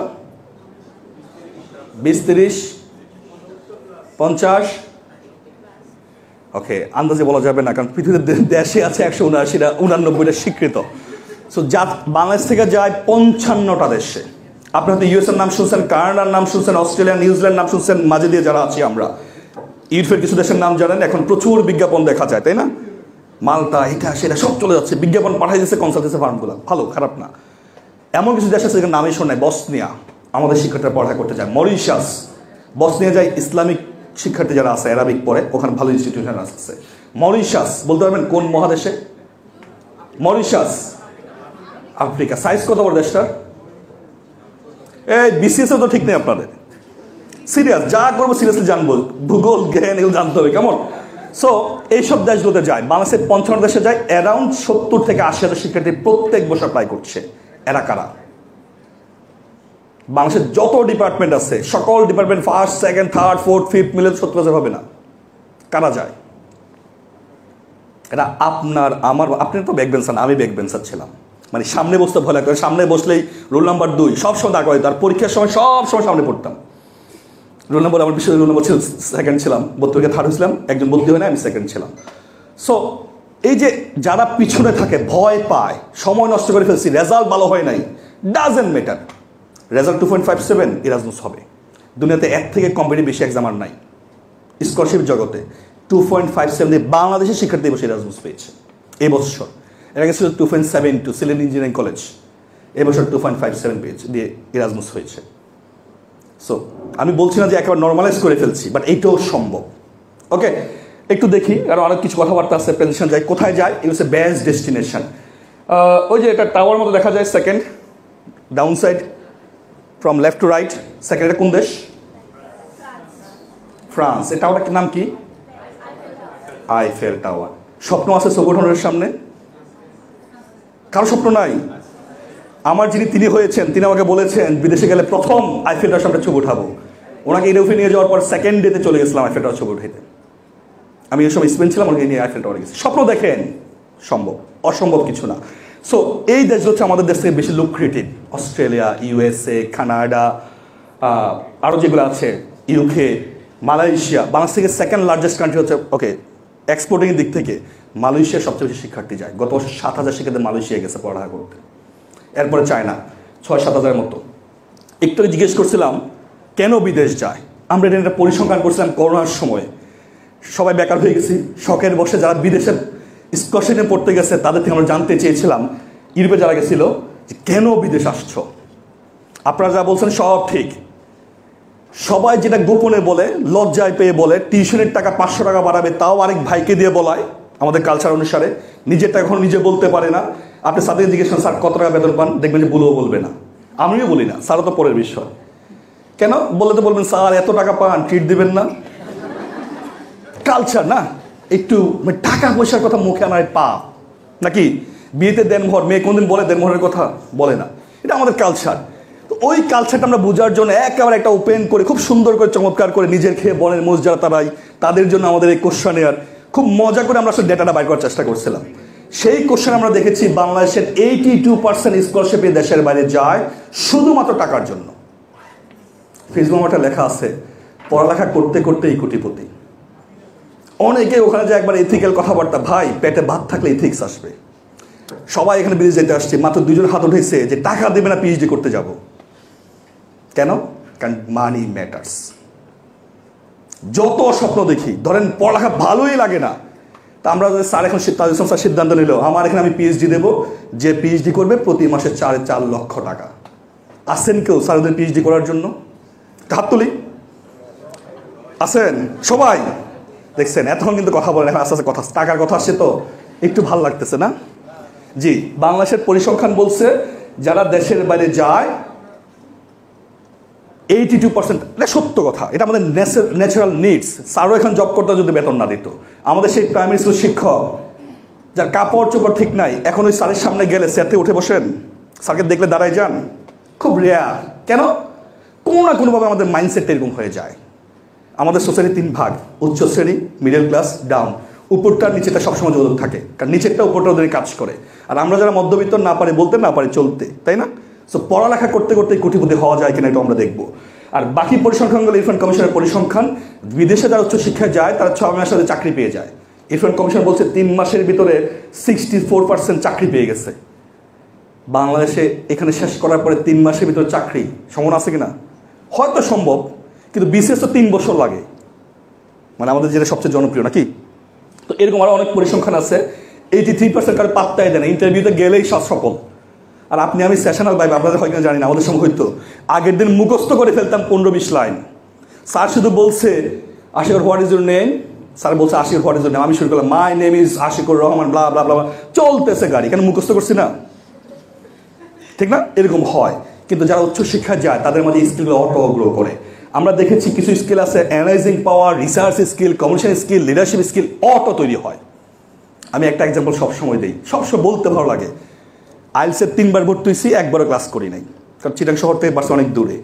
20-30, 50। ওকে, আন্দাজে বলা যাবে না, কারণ পৃথিবীর দেশে আছে 179টা স্বীকৃত। সো বাংলাদেশ থেকে যায় 55টা দেশে। আপনি হয়তো ইউএসএর নাম শুনছেন, কানাডার নাম শুনছেন, অস্ট্রেলিয়া, নিউজিল্যান্ড নাম শুনছেন, মাঝে দিয়ে যারা আছি আমরা। ইউরোপের কিছু দেশের নাম জানেন, এখন প্রচুর বিজ্ঞাপন দেখা যায়, তাই না? মাল্টা, এটা সেটা সব চলে যাচ্ছে, বিজ্ঞাপন পাঠাই দিচ্ছে কনসালটেন্সি ফার্মগুলো। ভালো, খারাপ না। এমন কিছু দেশ আছে যেখানে নামই শোনায়। বসনিয়া, আমাদের শিক্ষার্থীরা পড়ালেখা করতে যায়। মরিশাস, বসনিয়া যায় ইসলামিক শিক্ষার্থী যারা আছে, অ্যারাবিক পড়ে, ওখানে ভালো ইনস্টিটিউশন আছে। মরিশাস বলতে পারবেন কোন মহাদেশে? Mauritius Africa. সাইজ কত বড় দেশটার? এই বিসিএস তো ঠিক নেই আপনাদের, সিরিয়াস যা করবো সিরিয়াসলি জানবো, ভূগোল জ্ঞান এগুলো জানতে হবে, কেমন? সো এইসব দেশগুলোতে যায়। বাংলাদেশের 55 দেশে যায়, অ্যারাউন্ড 70 থেকে 80,000 শিক্ষার্থী প্রত্যেক বছর অ্যাপ্লাই করছে। এরা কারা? বাংলাদেশের যত ডিপার্টমেন্ট আছে, সকল department first, second, third, fourth, fifth মিলে 70,000 হবে না। কারা যায়? এটা আপনার আমার, আপনি তো ব্যাক বেঞ্চার, আমি ব্যাক বেঞ্চার ছিলাম, মানে সামনে বসতে ভয় লাগতো। সামনে বসলেই রোল নাম্বার 2 সবসময় দাঁড় করাইতো, আর পরীক্ষার সময় সব সময় সামনে পড়তাম। রোল নাম্বার, আমার বিশ্ববিদ্যালয় রোল নাম্বার ছিল সেকেন্ড ছিলাম, ভর্তি থার্ড হয়েছিলাম, একজন ভর্তি হয় না, আমি সেকেন্ড ছিলাম। সো এই যে যারা পিছনে থাকে, ভয় পায়, সময় নষ্ট করে ফেলছি, রেজাল্ট ভালো হয় নাই, ডাজেন্ট ম্যাটার। রেজাল্ট 2.57 ইরাজমুস হবে। দুনিয়াতে এর থেকে কম্পিটিটিভ বেশি এক্সাম আর নাই স্কলারশিপ জগতে। 2.57 দিয়ে বাংলাদেশের শিক্ষার্থী বসে ইরাজমাস পেয়েছে এবছর। এর আগে ছিল 2.72 সিলেট ইঞ্জিনিয়ারিং কলেজ, এবছর 2.57 পেয়েছে দিয়ে ইরাজমাস হয়েছে। সো আমি বলছি না যে একেবারে নর্মালাইজ করে ফেলছি, বাট এইটাও সম্ভব। ওকে, একটু দেখি আরও অনেক কিছু কথাবার্তা আছে। প্রেজেন্টেশন যায়, কোথায় যায়? এই হচ্ছে বেস্ট ডেস্টিনেশন। ওই যে এটা টাওয়ার মতো দেখা যায়, second down side from left to right. Second, এটা কোন দেশ? ফ্রান্স। এই টাওয়ারটার নাম কি? Eiffel tower. স্বপ্ন আছে ছবি ওঠানোর সামনে? কারো স্বপ্ন নাই? আমার যিনি তিনি হয়েছেন, তিনি আমাকে বলেছেন বিদেশে গেলে প্রথম আইফেল টাওয়ার সামনে ছবি উঠাবো। ওনাকে ইউরোপে নিয়ে যাওয়ার পর সেকেন্ড ডেতে চলে গেছিলাম আইফেল টাওয়ার ছবি উঠাইতে। আমি এই সময় স্পেন ছিলাম, ওনাকে নিয়ে আইফেল টাওয়ারে গেছি। স্বপ্ন দেখেন, সম্ভব, অসম্ভব কিছু না। সো এই দেশগুলো হচ্ছে আমাদের দেশ থেকে বেশি লুক্রেটিভ। অস্ট্রেলিয়া, ইউএসএ, কানাডা, আরও যেগুলো আছে, ইউকে, মালয়েশিয়া। বাংলাদেশ থেকে সেকেন্ড লার্জেস্ট কান্ট্রি হচ্ছে, ওকে, এক্সপোর্টিংয়ের দিক থেকে মালয়েশিয়ার সবচেয়ে বেশি শিক্ষার্থী যায়। গত বছর 7,000 শিক্ষার্থী মালয়েশিয়া গেছে পড়ালেখা করতে। এরপরে চায়না 6-7,000 মতো। একটু জিজ্ঞেস করছিলাম কেন বিদেশ যায়, আমরা এটা পরিসংখ্যান করছিলাম করোনার সময়। সবাই বেকার হয়ে গেছি, শখের বসে যারা বিদেশের স্কলারশিপে পড়তে গেছে তাদের থেকে আমরা জানতে চেয়েছিলাম, ইউরোপে যারা গেছিল, যে কেন বিদেশ আসছো। আপনারা যা বলছেন সব ঠিক। সবাই যেটা গোপনে বলে, লজ্জায় পেয়ে বলে, টিউশনের টাকা 500 টাকা বাড়াবে, তাও আরেক ভাইকে দিয়ে বলায় আমাদের কালচার অনুসারে। নিজের টাকা এখন নিজে বলতে পারে না। আপনি স্যারকে জিজ্ঞেস করেন স্যার কত টাকা বেতন পান, দেখবেন যে বলেও বলবে না। আমিও বলি না, স্যারও তো পরের বিষয়। কেন বললে তো বলবেন স্যার এত টাকা পান, ট্রিট দিবেন না। কালচার না, একটু টাকা পয়সার কথা মুখে আনার পাপ নাকি? বিয়েতে দেনমোহর, মেয়ে কোনদিন বলে দেনমোহরের কথা? বলে না। এটা আমাদের কালচার। তো ওই কালচারটা আমরা বোঝার জন্য একেবারে একটা ওপেন করে, খুব সুন্দর করে, চমৎকার করে, নিজের খেয়ে বনের মোষ যারা তারাই, তাদের জন্য আমাদের এই কোশ্চেনের খুব মজা করে আমরা আসলে ডেটাটা বাইর করার চেষ্টা করছিলাম। সেই কোশ্চেন আমরা দেখেছি বাংলাদেশের 82% স্কলারশিপ দেশের বাইরে যায় শুধুমাত্র টাকার জন্য। ফেসবুকে লেখা আছে পড়ালেখা করতে করতেই কোটিপতি। অনেকে ওখানে যে একবার এথিক্যাল কথাবার্তা, ভাই পেটে ভাত থাকলে ইথিক্স আসবে। সবাই এখানে বিদেশ যেতে আসছে, মাত্র 2জন হাত উঠেছে যে টাকা দেবে না পিএইচডি করতে যাব। কেন? কারণ মানি ম্যাটার্স। যত স্বপ্ন দেখি, ধরেন পড়ালেখা ভালোই লাগে না, তা আমরা স্যার এখন স্যার সিদ্ধান্ত নিল আমার এখানে আমি পিএইচডি দেবো, যে পিএইচডি করবে প্রতি মাসে 4.5 লক্ষ টাকা। আসেন কেউ স্যারদের পিএইচডি করার জন্য? হাত তুলি। আসেন সবাই? দেখছেন এতক্ষণ কিন্তু কথা বলেন, এখন আস্তে আস্তে কথা, টাকার কথা আসছে তো একটু ভালো লাগতেছে না? জি, বাংলাদেশের পরিসংখ্যান বলছে যারা দেশের বাইরে যায় 82%। এটা সত্য কথা, এটা আমাদের ন্যাচারাল নিডস। স্যারও এখন জব করতে যদি বেতন না দিত, আমাদের সেই প্রাইমারি স্কুল শিক্ষক যার কাপড় চোপড় ঠিক নাই, এখন ওই স্যারের সামনে গেলে স্যারতে উঠে বসেন, স্যারকে দেখলে দাঁড়ায় যান, খুব রেয়ার। কেন? কোনো না কোনোভাবে আমাদের মাইন্ডসেট এরকম হয়ে যায়। আমাদের সোসাইটি 3 ভাগ, উচ্চ শ্রেণী, মিডল ক্লাস, ডাউন। উপরটা নিচেটা সবসময় যোগাযোগ থাকে, কারণ নিচেরটা উপরটা ওদের কাজ করে। আর আমরা যারা মধ্যবিত্ত, না পারি বলতে, না পারি চলতে, তাই না? সো পড়ালেখা করতে করতে কোটিপতি হওয়া যায় কিনা এটা আমরা দেখবো। আর বাকি পরিসংখ্যানগুলো ইরফান কমিশনের পরিসংখ্যান, বিদেশে যারা উচ্চশিক্ষায় যায় তারা 6 মাসের চাকরি পেয়ে যায়। ইরফান কমিশন বলছে 3 মাসের ভিতরে 64% চাকরি পেয়ে গেছে। বাংলাদেশে এখানে শেষ করার পরে 3 মাসের ভিতরে চাকরি সম্ভাবনা আছে কিনা? হয়তো সম্ভব, কিন্তু বিশেষ তো 3 বছর লাগে, মানে আমাদের যেটা সবচেয়ে জনপ্রিয় নাকি। তো এরকম আরও অনেক পরিসংখ্যান আছে। 83% কারো পাত্তাই দেয় না, ইন্টারভিউতে গেলেই সফল। আর আপনি আমি সেশনাল ভাই, আপনাদের হয়তো জানি না, আমাদের সময় হইতো আগের দিন মুখস্থ করে ফেলতাম 15-20 লাইন। স্যার শুধু বলছে Ashikur what is your name, sir বলছে Ashikur what is your name, আমি শুরু করলাম my name is Ashikur Rahman, blah blah blah, চলতেছে গাড়ি, কেন মুখস্থ করছি না? ঠিক না? এরকম হয়। কিন্তু যারা উচ্চশিক্ষায় যায় তাদের মধ্যে স্কিলগুলো অটো গ্রো করে। আমরা দেখেছি কিছু স্কিল আছে, analysing power, research skill, communication skill, leadership skill auto তৈরি হয়। আমি একটা এক্সাম্পল সবসময় দিই, সবসময় বলতে ভালো লাগে। আইএলটিএসে 3 বার ভর্তি হয়েছি, একবারও ক্লাস করি নাই, কারণ চিটাং শহর থেকে বাসে অনেক দূরে।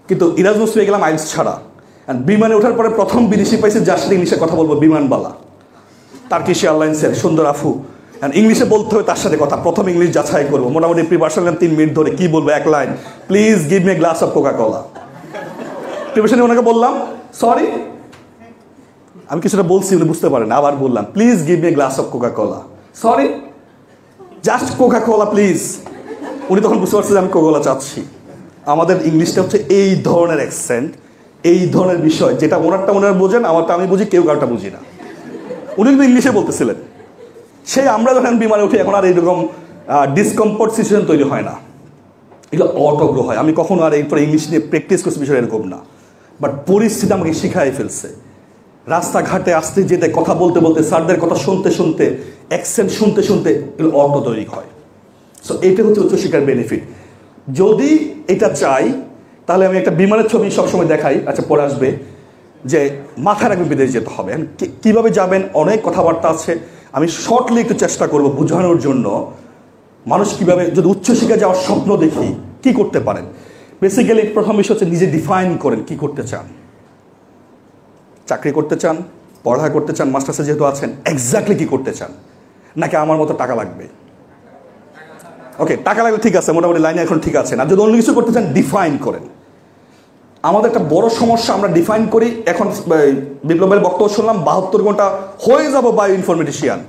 কিন্তু ইরাজমাস পেয়ে গেলাম আইএলটিএস ছাড়া। বিমানে ওঠার পরে প্রথম বিদেশি পাইছে যার সাথে ইংলিশে কথা বলবো, বিমানবালা, টার্কিশ এয়ারলাইন্সের সুন্দর আফু। ইংলিশে বলতে হবে তার সাথে কথা, প্রথম ইংলিশ যাচাই করবো। মোটামুটি প্রিপারেশন 3 মিনিট ধরে, কি বলবো 1 line, please give me a glass of Coca Cola. প্রিপারেশনে ওনাকে বললাম সরি, আমি কিছুটা বলছি উনি বুঝতে পারেন, আবার বললাম please give me a glass of Coca Cola, sorry just Coca Cola please. উনি তখন বুঝতে পারছে যে আমি কোকা কোলা চাচ্ছি। আমাদের ইংলিশটা হচ্ছে এই ধরনের অ্যাকসেন্ট, এই ধরনের বিষয়, যেটা ওনারটা ওনারা বোঝেন, আমারটা আমি বুঝি, কেউ কারোটা বুঝি না। উনি কিন্তু ইংলিশে বলতেছিলেন। সেই আমরা যখন বিমানে উঠি এখন আর এইরকম ডিসকমফোর্ট সিচুয়েশন তৈরি হয় না, এগুলো অটগ্র হয়। আমি কখনো আর এরপরে ইংলিশ নিয়ে প্র্যাকটিস করছি বিষয় এরকম না, বাট পরিস্থিতি আমাকে শিখাই ফেলছে। রাস্তাঘাটে আসতে যেতে কথা বলতে বলতে স্যারদের কথা শুনতে শুনতে অ্যাকসেন্ট শুনতে শুনতে এগুলো অটো তৈরি হয়। সো এটা হচ্ছে উচ্চশিক্ষার বেনিফিট। যদি এটা চাই তাহলে আমি একটা বিমানের ছবি সবসময় দেখাই, আচ্ছা পরে আসবে, যে মাথায় রাখবেন বিদেশ যেতে হবে। কীভাবে যাবেন অনেক কথাবার্তা আছে, আমি শর্টলি একটু চেষ্টা করব বোঝানোর জন্য মানুষ কীভাবে যদি উচ্চশিক্ষা যাওয়ার স্বপ্ন দেখি কি করতে পারেন। বেসিক্যালি প্রথম বিষয় হচ্ছে নিজে ডিফাইন করেন কি করতে চান। চাকরি করতে চান, পড়ালেখা করতে চান, মাস্টার্সে যেহেতু আছেন এক্স্যাক্টলি কী করতে চান, নাকি আমার মতো টাকা লাগবে? ওকে, টাকা লাগবে ঠিক আছে, মোটামুটি লাইনে এখন ঠিক আছে। না যদি অন্য কিছু করতে চান ডিফাইন করেন। আমাদের একটা বড় সমস্যা, আমরা ডিফাইন করি। এখন বিপ্লবের বক্তব্য শুনলাম 72 ঘন্টা হয়ে যাব বায়ো ইনফরমেটিশিয়ান,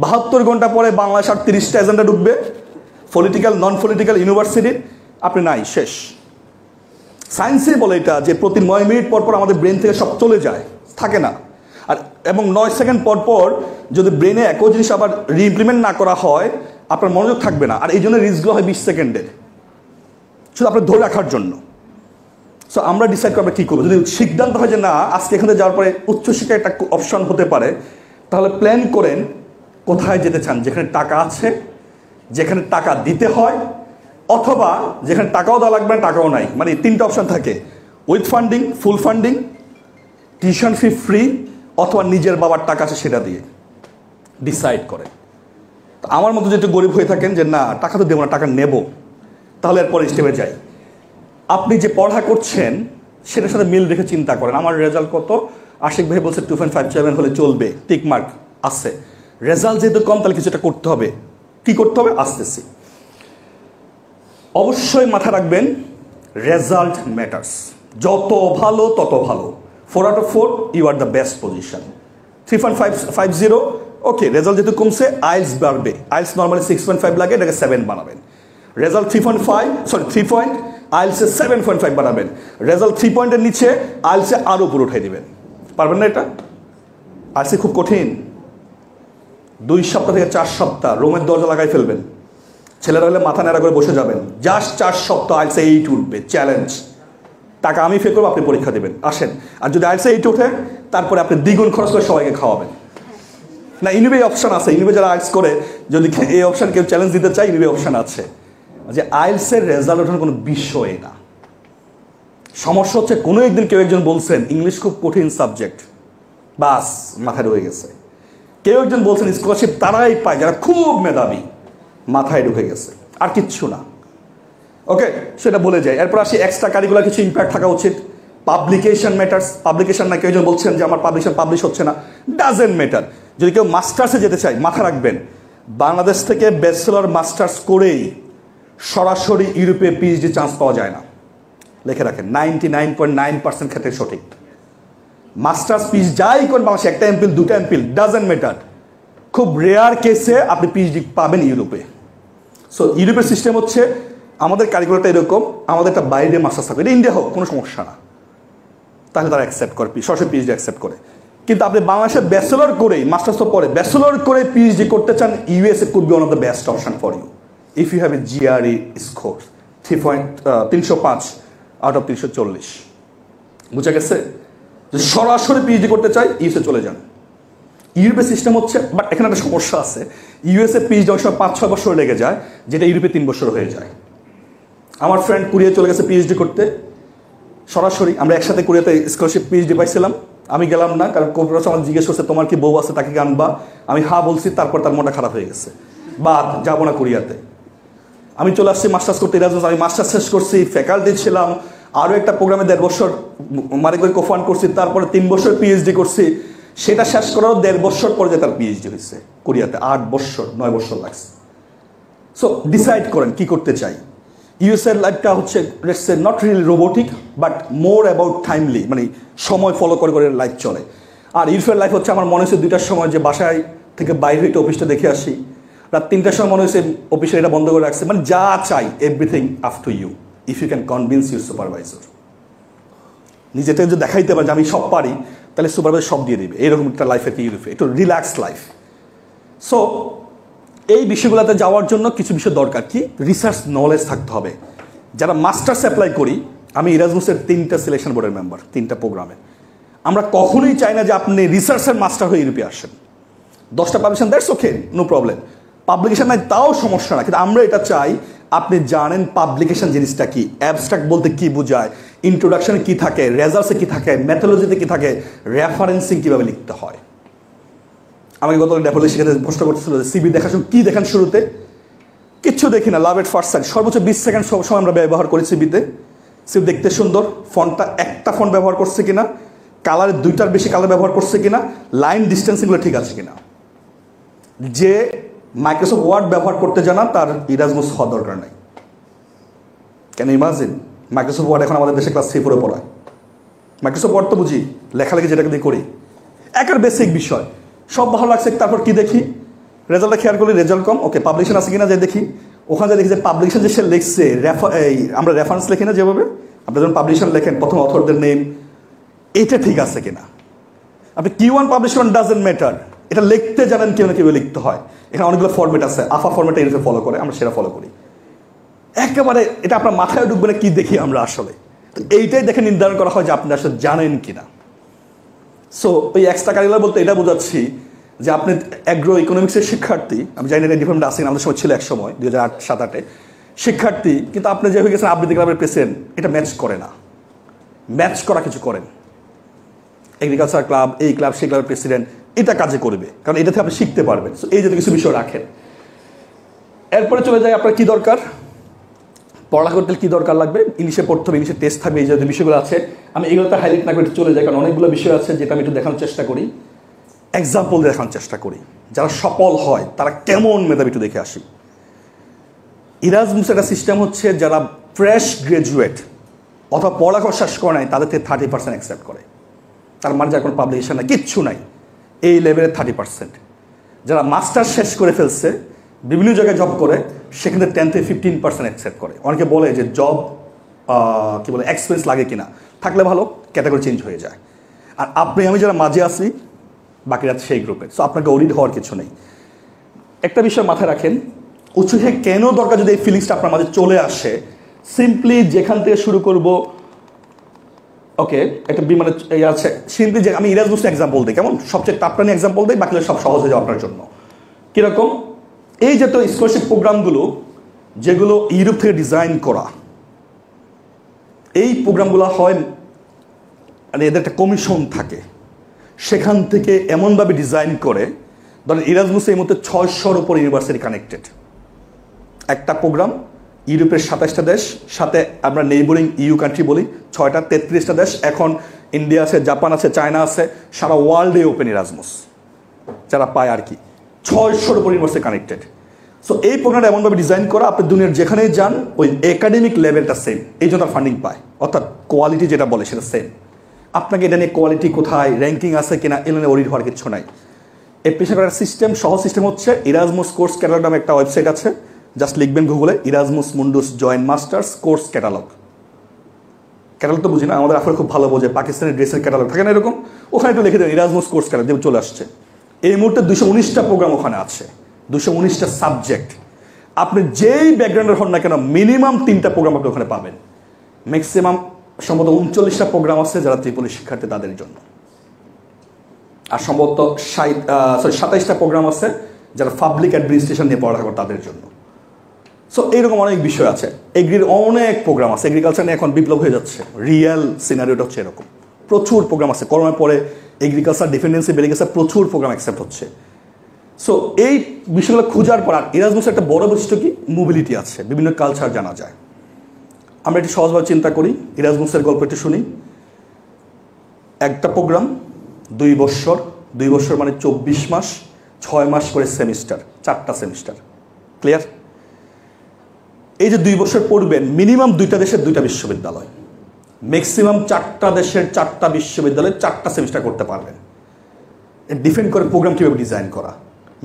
72 ঘন্টা পরে বাংলাদেশ আর 30টা এজেন্ডা ঢুকবে, পলিটিক্যাল নন পলিটিক্যাল ইউনিভার্সিটি, আপনি নাই, শেষ। সায়েন্সে বলে এটা যে প্রতি 9 মিনিট পর পর আমাদের ব্রেন থেকে সব চলে যায়, থাকে না। আর এবং 9 সেকেন্ড পর পর যদি ব্রেনে একই জিনিস আবার রিইমপ্লিমেন্ট না করা হয় আপনার মনোযোগ থাকবে না। আর এই জন্য রিস্কগুলো হয় 20 সেকেন্ডের, শুধু আপনার ধরে রাখার জন্য। সো আমরা ডিসাইড করবো কী করবো। যদি সিদ্ধান্ত হয় যে না আজকে এখানে যাওয়ার পরে উচ্চশিক্ষা একটা অপশন হতে পারে, তাহলে প্ল্যান করেন কোথায় যেতে চান, যেখানে টাকা আছে, যেখানে টাকা দিতে হয়, অথবা যেখানে টাকাও দেওয়া লাগবে না টাকাও নাই। মানে 3টা অপশন থাকে, with funding, full funding, tuition fee free, অথবা নিজের বাবার টাকা আছে সেটা দিয়ে ডিসাইড করেন। তো আমার মতো যেহেতু গরিব হয়ে থাকেন যে না টাকা তো দেবো না, টাকা নেব, তাহলে এরপরে স্টেপে যাই। আপনি যে পড়া করছেন সেটার সাথে মিল রেখে চিন্তা করেন। আমার রেজাল্ট কত, আশিক ভাই বলছে 2.57 হলে চলবে, টিক মার্ক আছে। রেজাল্ট যেহেতু কম তাহলে কিছুটা করতে হবে, কি করতে হবে আসতেছি। অবশ্যই মাথা রাখবেন রেজাল্ট ম্যাটার্স, যত ভালো তত ভালো। 4 out of 4 you are the best position. 3.50 okay, result যেহেতু কমছে আইলস বাড়বে, আইলস নর্মালি 6.5 লাগে, এটাকে 7 বানাবেন। রেজাল্ট 3 পয়েন্ট, আইলসে 7.5 বানাবেন। রেজাল্ট 3 পয়েন্টের নিচে আইলসে আরও উপরে উঠাই দিবেন। পারবেন না এটা? আইলসে খুব কঠিন, 2 সপ্তাহ থেকে 4 সপ্তাহ রোমের দরজা লাগাই ফেলবেন। ছেলেরা হলে মাথা নেড়া করে বসে যাবেন, জাস্ট 4 সপ্তাহ আইলসে 8 উঠবে, চ্যালেঞ্জ। টাকা আমি ফে করবো, আপনি পরীক্ষা দেবেন, আসেন। আর যদি আইলসে 8 ওঠে তারপরে আপনি দ্বিগুণ খরচ করে সবাইকে খাওয়াবেন। না ইউনিভে অপশান আছে, ইউনিভে যারা আইলস করে যদি এই অপশান কেউ চ্যালেঞ্জ দিতে চায় ইউনিভে অপশান আছে যে আইলসের রেজাল্ট ওঠার কোনো বিষয় না। সমস্যা হচ্ছে কোনো একদিন কেউ একজন বলছেন ইংলিশ খুব কঠিন সাবজেক্ট, বাস মাথায় ঢুকে গেছে। কেউ একজন বলছেন স্কলারশিপ তারাই পায় যারা খুব মেধাবী, মাথায় ঢুকে গেছে, আর কিচ্ছু না। ওকে, সেটা বলে যায়। এরপর আসি এক্সট্রা কারিকুলার কিছু ইম্প্যাক্ট থাকা উচিত। পাবলিকেশন ম্যাটার্স, পাবলিকেশন না কেউ একজন বলছেন যে আমার পাবলিশ হচ্ছে না, ডাজেন্ট ম্যাটার। যদি কেউ মাস্টার্সে যেতে চায় মাথা রাখবেন বাংলাদেশ থেকে ব্যাচেলর মাস্টার্স করেই সরাসরি ইউরোপে পিএইচডি চান্স পাওয়া যায় না। লিখে রাখেন, 99.9% ক্ষেত্রে সঠিক। মাস্টার্স পিএইচডি যাই করেন বাংলাদেশে, একটা এমপিল 2টা এমপিল ডাজেন্ট ম্যাটার, খুব রেয়ার কেসে আপনি পিএইচডি পাবেন ইউরোপে। সো ইউরোপের সিস্টেম হচ্ছে আমাদের কারিকুলারটা এরকম, আমাদের একটা বাইরে মাস্টার্স থাকবে, এটা ইন্ডিয়া হোক কোনো সমস্যা না, তাহলে তারা অ্যাকসেপ্ট করে, সরাসরি পিএইচডি অ্যাকসেপ্ট করে। কিন্তু আপনি বাংলাদেশে ব্যাচেলর করেই মাস্টার্স তো পরে ব্যাচেলর করে পিএইচডি করতে চান, USA could be one of the best option for you if you have a GRE score 305 out of 340। বুঝা গেছে? যদি সরাসরি পিএইচডি করতে চাই ইউএসএ চলে যান। ইউরোপের সিস্টেম হচ্ছে, বাট এখানে একটা সমস্যা আছে, ইউএসএ পিএইচডি অনেক সময় 5-6 বছর লেগে যায়, যেটা ইউরোপে 3 বছর হয়ে যায়। আমার ফ্রেন্ড কোরিয়া চলে গেছে পিএইচডি করতে সরাসরি, আমরা একসাথে কোরিয়াতে স্কলারশিপ পিএইচডি পাইছিলাম। আমি গেলাম না, কারণ কোর্স আমার জিজ্ঞেস করছে তোমার কি বউ আছে তাকে কি আনবা, আমি হ্যাঁ বলছি, তারপর তার মনটা খারাপ হয়ে গেছে, বাদ যাবো না কোরিয়াতে। আমি চলে আসছি মাস্টার্স করতে এরাজমাস, আমি মাস্টার্স শেষ করছি, ফ্যাকাল্টি ছিলাম, আরও একটা প্রোগ্রামে 1.5 বছর মানে করে কোফান্ড করছি, তারপরে 3 বছর পিএইচডি করছি। সেটা শেষ করার 1.5 বছর পরে যে তার পিএইচডি হয়েছে কোরিয়াতে, 8 বছর 9 বছর লাগছে। সো ডিসাইড করেন কি করতে চাই। ইউএসএর লাইফটা হচ্ছে not really robotic but more about timely, মানে সময় ফলো করে করে লাইফ চলে। আর ইউরোপের লাইফ হচ্ছে আমার মনে হচ্ছে 2টার সময় যে বাসায় থেকে বাইরে হইতে অফিসটা দেখে আসি, রাত 3টার সময় মনে হচ্ছে অফিসে এটা বন্ধ করে রাখছে, মানে যা চাই everything up to you if you can convince your supervisor. নিজেটা যদি দেখাইতে পারে যে আমি সব পারি, তাহলে সুপারভাইজার সব দিয়ে দিবে, এরকম একটা লাইফে ইউরোপে একটু রিল্যাক্স লাইফ। সো এই বিষয়গুলোতে যাওয়ার জন্য কিছু বিষয় দরকার, কি রিসার্চ নলেজ থাকতে হবে। যারা মাস্টার্স অ্যাপ্লাই করি, আমি ইরাজমুসের 3টা সিলেকশন বোর্ডের মেম্বার, 3টা প্রোগ্রামে। আমরা কখনোই চাই না যে আপনি রিসার্চের মাস্টার হয়ে ইউরোপে আসেন। 10টা publication that's okay, no problem. Publication নাই তাও সমস্যা না, কিন্তু আমরা এটা চাই আপনি জানেন পাবলিকেশন জিনিসটা কি, অ্যাবস্ট্রাক্ট বলতে কি বোঝায়, ইন্ট্রোডাকশনে কি থাকে, রেজাল্টসে কি থাকে, মেথোলজিতে কি থাকে, রেফারেন্সিং কীভাবে লিখতে হয়। আমাকে গত ডেফলে সেখানে প্রশ্ন করতেছিল যে সিবি দেখার সময় কী দেখেন শুরুতে? কিচ্ছু দেখি না, লাভ এট ফার্স্ট সাইট, সর্বোচ্চ 20 সেকেন্ড সব সময় আমরা ব্যবহার করি সিবিতে। সিবি দেখতে সুন্দর, ফন্টটা একটা ফন্ট ব্যবহার করছে কিনা, কালারের 2টার বেশি কালার ব্যবহার করছে কিনা, লাইন ডিস্টেন্সিংগুলো ঠিক আছে কিনা। যে মাইক্রোসফট ওয়ার্ড ব্যবহার করতে জানা তার ইরাজমুস হওয়ার দরকার নাই। কেন ইমাজিন, মাইক্রোসফট ওয়ার্ড এখন আমাদের দেশে ক্লাস 3-4 পড়ায়। মাইক্রোসফট ওয়ার্ড তো বুঝি, লেখালেখি যেটাকে দিয়ে করি, একের বেসিক বিষয়। সব ভালো লাগছে, তারপর কি দেখি, রেজাল্টটা খেয়াল করলে রেজাল্ট কম, ওকে পাবলিকেশন আছে কিনা যে দেখি, ওখানে দেখি যে পাবলিকেশন যে সে লিখছে, আমরা রেফারেন্স লিখি না যেভাবে, আপনি যখন পাবলিকেশন লেখেন প্রথম অথরদের নেম, এটা ঠিক আছে কিনা। আপনি Q1 পাবলিকেশন ডাজেন্ট ম্যাটার, এটা লিখতে জানেন কেউ না কীভাবে লিখতে হয়। এখানে অনেকগুলো ফরম্যাট আছে, আফা ফরম্যাটে এরকম ফলো করে, আমরা সেটা ফলো করি। একেবারে এটা আপনার মাথায় ঢুকবে না কি দেখি আমরা আসলে, তো এইটাই দেখে নির্ধারণ করা হয় যে আপনি আসলে জানেন কিনা। সো ওই এক্সট্রা কারিকুলার বলতে এটা বোঝাচ্ছি যে আপনি অ্যাগ্রো ইকোনমিক্সের শিক্ষার্থী, আমি জানি না ডিফারেন্ট আসেন, আমাদের সময় ছিল এক সময় 2008-07-8 শিক্ষার্থী, কিন্তু আপনি যে হয়ে গেছেন আবৃত্তি ক্লাবের প্রেসিডেন্ট, এটা ম্যাচ করে না। ম্যাচ করা কিছু করেন, এগ্রিকালচার ক্লাব, এই ক্লাব, সেই ক্লাবের প্রেসিডেন্ট, এটা কাজে করবে, কারণ এটাতে আপনি শিখতে পারবেন। সো এই জাতীয় কিছু বিষয় রাখেন। এরপরে চলে যায় আপনার কি দরকার, পড়ালেখা করতে কী দরকার লাগবে, ইংলিশে পড়তে হবে, ইংলিশে টেস্ট থাকবে, এই জাতীয় বিষয়গুলো আছে। আমি এগুলোতে হাইলাইট না করে চলে যাই, কারণ অনেকগুলো বিষয় আছে যেটা আমি একটু দেখানোর চেষ্টা করি, এক্সাম্পল দেখানোর চেষ্টা করি। যারা সফল হয় তারা কেমন মেধাবী একটু দেখে আসি। ইরাজমুস একটা সিস্টেম হচ্ছে, যারা ফ্রেশ গ্রাজুয়েট অথবা পড়ালেখা শেষ করে নাই তাদের থেকে 30% অ্যাকসেপ্ট করে। তার মানে যার কোনো পাবলিকেশন নাই, কিচ্ছু নাই, এই লেভেলের 30%। যারা মাস্টার শেষ করে ফেলছে, বিভিন্ন জায়গায় জব করে, সেখানে 10 থেকে 15% অ্যাকসেপ্ট করে। অনেকে বলে যে জব কি বলে এক্সপিরিয়েন্স লাগে কিনা, থাকলে ভালো, ক্যাটাগরি চেঞ্জ হয়ে যায়। আর আপনি আমি যারা মাঝে আসি, বাকিরা সেই গ্রুপের। সো আপনাকে ওরিড হওয়ার কিছু নেই। একটা বিষয় মাথায় রাখেন, উৎসাহে কেন দরকার, যদি এই ফিলিংসটা আপনার মাঝে চলে আসে, সিম্পলি যেখান থেকে শুরু করব, ওকে একটা বিমানে আছে সিম্পলি, যে আমি ইরাজমুসের এক্সাম্পল দিই, কেমন সবচেয়ে টাপটানি এক্সাম্পল দিই, বাকিগুলো সব সহজ হয়ে যাবে আপনার জন্য। কীরকম, এই যে তো স্কলারশিপ প্রোগ্রামগুলো যেগুলো ইউরোপ থেকে ডিজাইন করা, এই প্রোগ্রামগুলো হয় মানে এদের একটা কমিশন থাকে, সেখান থেকে এমনভাবে ডিজাইন করে, ধরেন ইরাজমুসে এই মধ্যে 600-র উপর ইউনিভার্সিটি কানেক্টেড একটা প্রোগ্রাম, ইউরোপের 27টা দেশ, সাথে আমরা নেইবরিং ইউ কান্ট্রি বলি 6টা, 33টা দেশ, এখন ইন্ডিয়া আছে, জাপান আছে, চায়না আছে, সারা ওয়ার্ল্ডে ওপেন ইরাজমুস যারা পায় আর কি, 600-র উপর ইউনিভার্সিটি কানেক্টেড। সো এই প্রোগ্রামটা এমনভাবে ডিজাইন করা, আপনি দুনিয়ার যেখানেই যান ওই একাডেমিক লেভেলটা সেম, এই জন্য ফান্ডিং পায়, অর্থাৎ কোয়ালিটি যেটা বলে সেটা সেম। আপনাকে এটা নিয়ে কোয়ালিটি কোথায়, র্যাঙ্কিং আছে কিনা, এগুলো নিয়ে ওরিড হওয়ার কিছু নাই। অ্যাপ্লিকেশন করার সিস্টেম, সহজ সিস্টেম হচ্ছে, ইরাজমুস কোর্স ক্যাটালগ নামে একটা ওয়েবসাইট আছে, জাস্ট লিখবেন গুগলে Erasmus Mundus joint masters course catalogue. Catalogue তো বুঝি না, আমাদের আসলে খুব ভালো বোঝে, পাকিস্তানের ড্রেসের ক্যাটালগ থাকে না এরকম, ওখানে একটু লিখে দেবেন ইরাজমুস কোর্স ক্যাটালগ, দেবে চলে আসছে। এই মুহূর্তে 219টা প্রোগ্রাম ওখানে আছে, 219টা সাবজেক্ট। আপনি যেই ব্যাকগ্রাউন্ডের হন না কেন, মিনিমাম 3টা প্রোগ্রাম আপনি ওখানে পাবেন। ম্যাক্সিমাম সম্ভবত 39টা প্রোগ্রাম আছে যারা ত্রিপলি শিক্ষার্থী তাদের জন্য, আর সম্ভবত 27টা প্রোগ্রাম আছে যারা পাবলিক অ্যাডমিনিস্ট্রেশন নিয়ে পড়ালেখা করে তাদের জন্য। সো এইরকম অনেক বিষয় আছে, এগ্রির অনেক প্রোগ্রাম আছে, এগ্রিকালচার নিয়ে এখন বিপ্লব হয়ে যাচ্ছে, রিয়েল সিনারিওটা হচ্ছে এরকম, প্রচুর প্রোগ্রাম আছে। করোনার পরে এগ্রিকালচার ডিপেন্ডেন্সি বেড়ে গেছে, প্রচুর প্রোগ্রাম অ্যাকসেপ্ট হচ্ছে। সো এই বিষয়গুলো খোঁজার পর, আর ইরাজমুসের একটা বড় বৈশিষ্ট্য কি, মোবিলিটি আছে, বিভিন্ন কালচার জানা যায়। আমরা একটু সহজভাবে চিন্তা করি, ইরাজমুসের গল্প একটু শুনি। একটা প্রোগ্রাম 2 বছর, 2 বছর মানে 24 মাস, 6 মাস করে সেমিস্টার, 4টা সেমিস্টার, ক্লিয়ার? এই যে 2 বছর পড়বেন, মিনিমাম 2টা দেশের 2টা বিশ্ববিদ্যালয়, ম্যাক্সিমাম 4টা দেশের 4টা বিশ্ববিদ্যালয়ে 4টা সেমিস্টার করতে পারবেন। ডিফেন্ড করে প্রোগ্রাম কীভাবে ডিজাইন করা,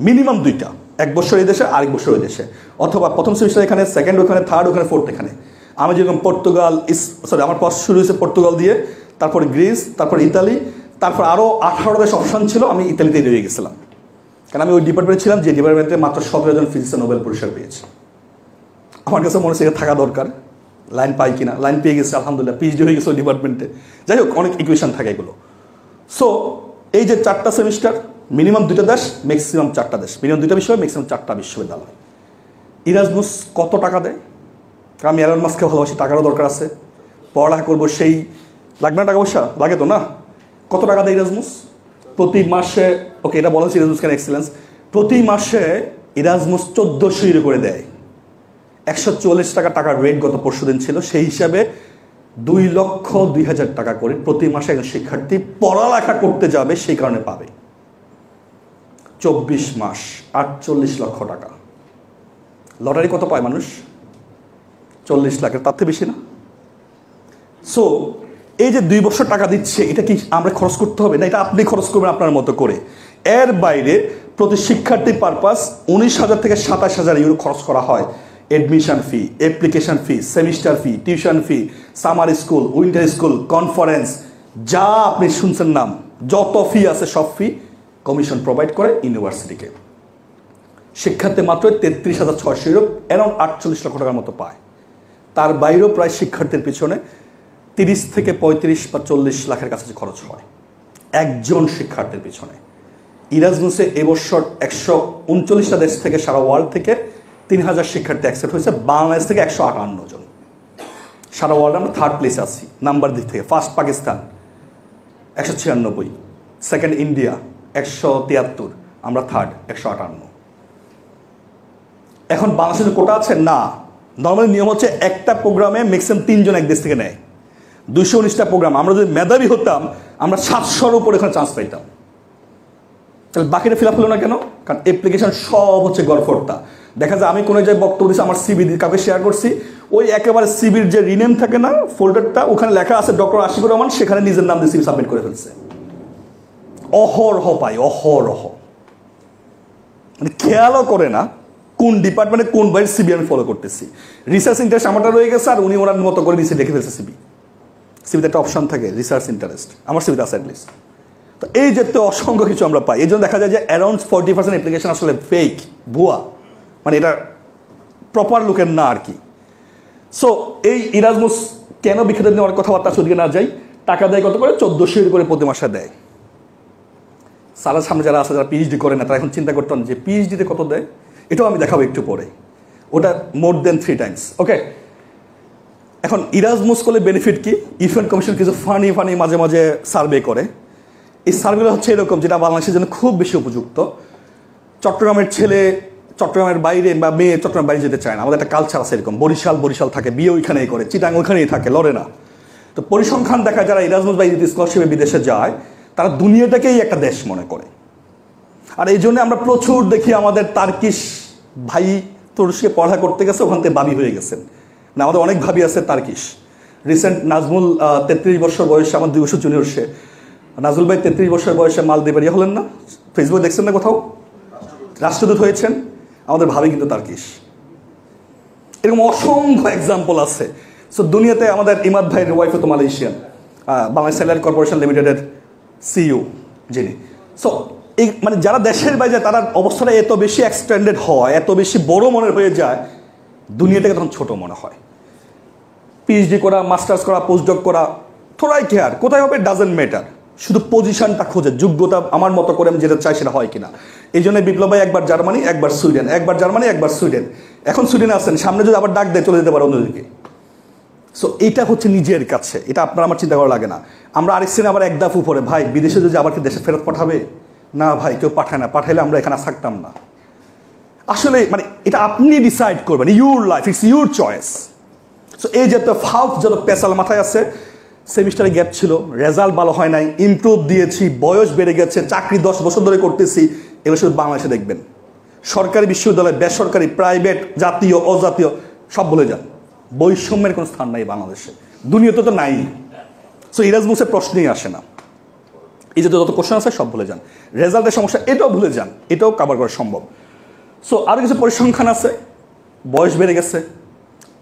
মিনিমাম 2টা, 1 বছর এই দেশে, আরেক বছর ওই দেশে, অথবা প্রথম সেমিস্টার এখানে, সেকেন্ড ওখানে, থার্ড ওখানে, ফোর্থ এখানে। আমি যেরকম পর্তুগাল, আমার পর শুরু হয়েছে পর্তুগাল দিয়ে, তারপরে গ্রিস, তারপর ইতালি, তারপর আরও 18 দেশ অপশন ছিল, আমি ইতালিতে রয়ে গেছিলাম, কারণ আমি ওই ডিপার্টমেন্টে ছিলাম যে ডিপার্টমেন্টে মাত্র 17 জন ফিজিক্সে নোবেল পুরস্কার পেয়েছে। আমার কাছে মনে হচ্ছে থাকা দরকার, লাইন পাই কিনা, লাইন পেয়ে গেছে আলহামদুলিল্লাহ, পিএইচডি হয়ে গেছে ওই ডিপার্টমেন্টে। যাই হোক, অনেক ইকুয়েশন থাকে এগুলো। সো এই যে 4টা সেমিস্টার, মিনিমাম 2টা দেশ, ম্যাক্সিমাম 4টা দেশ, মিনিমাম 2টা বিষয়, ম্যাক্সিমাম 4টা বিশ্ববিদ্যালয়। ইরাজমুস কত টাকা দেয়? কারণ আমি এলন মাস্ককে ভালোবাসি, টাকারও দরকার আছে, পড়ালেখা করবো, সেই লাগবে না টাকা পয়সা? লাগে তো না? কত টাকা দেয় ইরাজমুস প্রতি মাসে? ওকে, এটা বলা হচ্ছে ইরাজমুস কেন এক্সেলেন্স। প্রতি মাসে ইরাজমুস 1400 ইউরো করে দেয়। 144 টাকার রেট গত পরশুদিন ছিল, সেই হিসাবে 2,02,000 টাকা করে প্রতি মাসে একজন শিক্ষার্থী পড়ালেখা করতে যাবে, সেই কারণে পাবে। 24 মাস 48 লক্ষ টাকা। লটারি কত পায় মানুষ? 40 লাখের, তার থেকে বেশি না। সো এই যে 2 বছর টাকা দিচ্ছে, এটা কি আমরা খরচ করতে হবে না? এটা আপনি খরচ করবেন আপনার মতো করে। এর বাইরে প্রতি শিক্ষার্থীর পারপাস 19,000 থেকে 27,000 ইউরো খরচ করা হয়। এডমিশন ফি, application fee, semester fee, tuition fee, summer school, winter school, conference, যা আপনি শুনছেন নাম, যত ফি আছে সব ফি কমিশন প্রোভাইড করে ইউনিভার্সিটিকে। শিক্ষার্থী মাত্র 33,600 ইউরো, অ্যারাউন্ড 48 লক্ষ টাকার মতো পায়। তার বাইরেও প্রায় শিক্ষার্থীর পিছনে 30 থেকে 35 বা 40 লাখের কাছাকাছি খরচ হয় একজন শিক্ষার্থীর পিছনে। ইরাজমুসে এবছর 139টা দেশ থেকে, সারা ওয়ার্ল্ড থেকে 3,000 শিক্ষার্থী অ্যাকসেপ্ট হয়েছে, বাংলাদেশ থেকে 158 জন। সারা ওয়ার্ল্ডে আমরা 3rd প্লেসে আছি নাম্বার দিক থেকে। ফার্স্ট পাকিস্তান 196, সেকেন্ড ইন্ডিয়া 173, আমরা 3rd 158। এখন বাংলাদেশে কোটা আছে না, নর্মালি নিয়ম হচ্ছে একটা প্রোগ্রামে ম্যাক্সিমাম 3 জন এক দেশ থেকে নেয়। 219টা প্রোগ্রাম, আমরা যদি মেধাবী হতাম আমরা 700-র উপর এখানে চান্স পাইতাম। তাহলে বাকিটা ফিল আপ হলো না কেন? কারণ অ্যাপ্লিকেশন সব হচ্ছে গড়ফড়তা। দেখা যায় আমি কোনো জায়গায় বক্তব্য দিচ্ছি, আমার সিবি কাউকে শেয়ার করছি, ওই একেবারে সিবির যে রিনেম থাকে না ফোল্ডারটা, ওখানে লেখা আছে ডক্টর আশিকুর রহমান, সেখানে নিজের নাম দিয়ে সিবি সাবমিট করে ফেলছে। অহরহ পাই, অহরহ। মানে খেয়ালও করে না কোন ডিপার্টমেন্টে কোন বাইরের সিবি আমি ফলো করতেছি। রিসার্চ ইন্টারেস্ট আমারটা রয়ে গেছে, আর উনি ওনার মতো করে নিচে লিখে ফেলছে সিবি। সিবিতে একটা অপশন থাকে রিসার্চ ইন্টারেস্ট, আমার সিবিতে আছে অ্যাটলিস্ট। তো এই যে অসংখ্য কিছু আমরা পাই, এই জন্য দেখা যায় যে অ্যারাউন্ড 40% অ্যাপ্লিকেশন আসলে ফেক, ভুয়া, মানে এটা প্রপার লুকের না আর কি। সো এই ইরাজমুস কেন বিখ্যাত নেওয়ার কথাবার্তা সেদিকে না যাই। টাকা দেয় কত করে? 1400 ইউরো করে প্রতি মাসে দেয়। সারার সামনে যারা আছে, যারা পিএইচডি করে না, তারা এখন চিন্তা করতেন যে পিএইচডিতে কত দেয়। এটাও আমি দেখাবো একটু পরে, ওটা মোর দেন 3 টাইমস। ওকে, এখন ইরাজমুস করলে বেনিফিট কি? ইউরোপিয়ান কমিশন কিছু ফানি মাঝে মাঝে সার্ভে করে। এই সার্ভেগুলো হচ্ছে এরকম, যেটা বাংলাদেশের জন্য খুব বেশি উপযুক্ত। চট্টগ্রামের ছেলে চট্টগ্রামের বাইরে বা মেয়ে চট্টগ্রাম বাইরে যেতে চায় না, আমাদের একটা কালচার আছে এরকম। বরিশাল থাকে, বিয়ে ওইখানেই করে, চিটাং ওইখানেই থাকে, লড়ে না। তো পরিসংখ্যান দেখা, যারা ইরাজমুস বা স্কলারশিপে বিদেশে যায়, তারা দুনিয়াটাকেই একটা দেশ মনে করে। আর এই জন্য আমরা প্রচুর দেখি আমাদের তার্কিশ ভাই তুরস্কে পড়া করতে গেছে, ওখান থেকে ভাবি হয়ে গেছেন না। আমাদের অনেক ভাবি আছে তার্কিশ। রিসেন্ট নাজমুল 33 বছর বয়সে, আমার 2 বছর জুনিয়র সে, নাজমুল ভাই 33 বছর বয়সে মালদ্বীপের হলেন না, ফেসবুকে দেখছেন না কোথাও, রাষ্ট্রদূত হয়েছেন। আমাদের ভাবি কিন্তু তার্কিশ। এরকম অসংখ্য এক্সাম্পল আছে। সো দুনিয়াতে আমাদের ইমাদ ভাইয়ের ওয়াইফ তো মালয়েশিয়ান, বাংলাদেশ স্যাটেলাইট কর্পোরেশন লিমিটেডের সিইও যিনি। সো এই মানে যারা দেশের বাইরে যায়, তারা অবস্থাটা এত বেশি এক্সটেন্ডেড হয়, এত বেশি বড় মনের হয়ে যায়, দুনিয়াটাকে তখন ছোট মনে হয়। পিএইচডি করা, মাস্টার্স করা, পোস্টডক করা, থোড়াই কেয়ার কোথায় হবে ডাজেন্ট ম্যাটার, শুধু পজিশনটা খোঁজে, যোগ্যতা আমার মতো করে আমি যেটা চাই সেটা হয় কিনা। এই জন্য বিপ্লব ভাই একবার জার্মানি, একবার সুইডেন, একবার জার্মানি, একবার সুইডেন। এখন সুইডেনে আসছেন, সামনে যদি আবার ডাক দেয় চলে যেতে পারে অন্যদিকে। সো এটা হচ্ছে নিজের কাছে, এটা আপনার আমার চিন্তা করা লাগে না। আমরা আরেক শ্রেণী আবার এক দাফ উপরে, ভাই বিদেশে যদি আবার কি দেশে ফেরত পাঠাবে? না ভাই, কেউ পাঠায় না, পাঠাইলে আমরা এখানে থাকতাম না। আসলে মানে এটা আপনি ডিসাইড করবেন, your life, it's your choice. So এই যে যত পেশাল মাথায় আছে, সেমিস্টারে গ্যাপ ছিল, রেজাল্ট ভালো হয় নাই, ইমপ্রুভ দিয়েছি, বয়স বেড়ে গেছে, চাকরি 10 বছর ধরে করতেছি, এগুলো শুধু বাংলাদেশে দেখবেন। সরকারি বিশ্ববিদ্যালয়, বেসরকারি, প্রাইভেট, জাতীয়, অজাতীয় সব বলে যান, বৈষম্যের কোনো স্থান নাই বাংলাদেশে, দুনিয়াতে তো নাই। সো ইরাজমুসের প্রশ্নই আসে না। এই যে যত কোশ্চেন আছে সব ভুলে যান। রেজাল্টের সমস্যা এটাও ভুলে যান, এটাও কভার করা সম্ভব। সো আরও কিছু পরিসংখ্যান আছে। বয়স বেড়ে গেছে,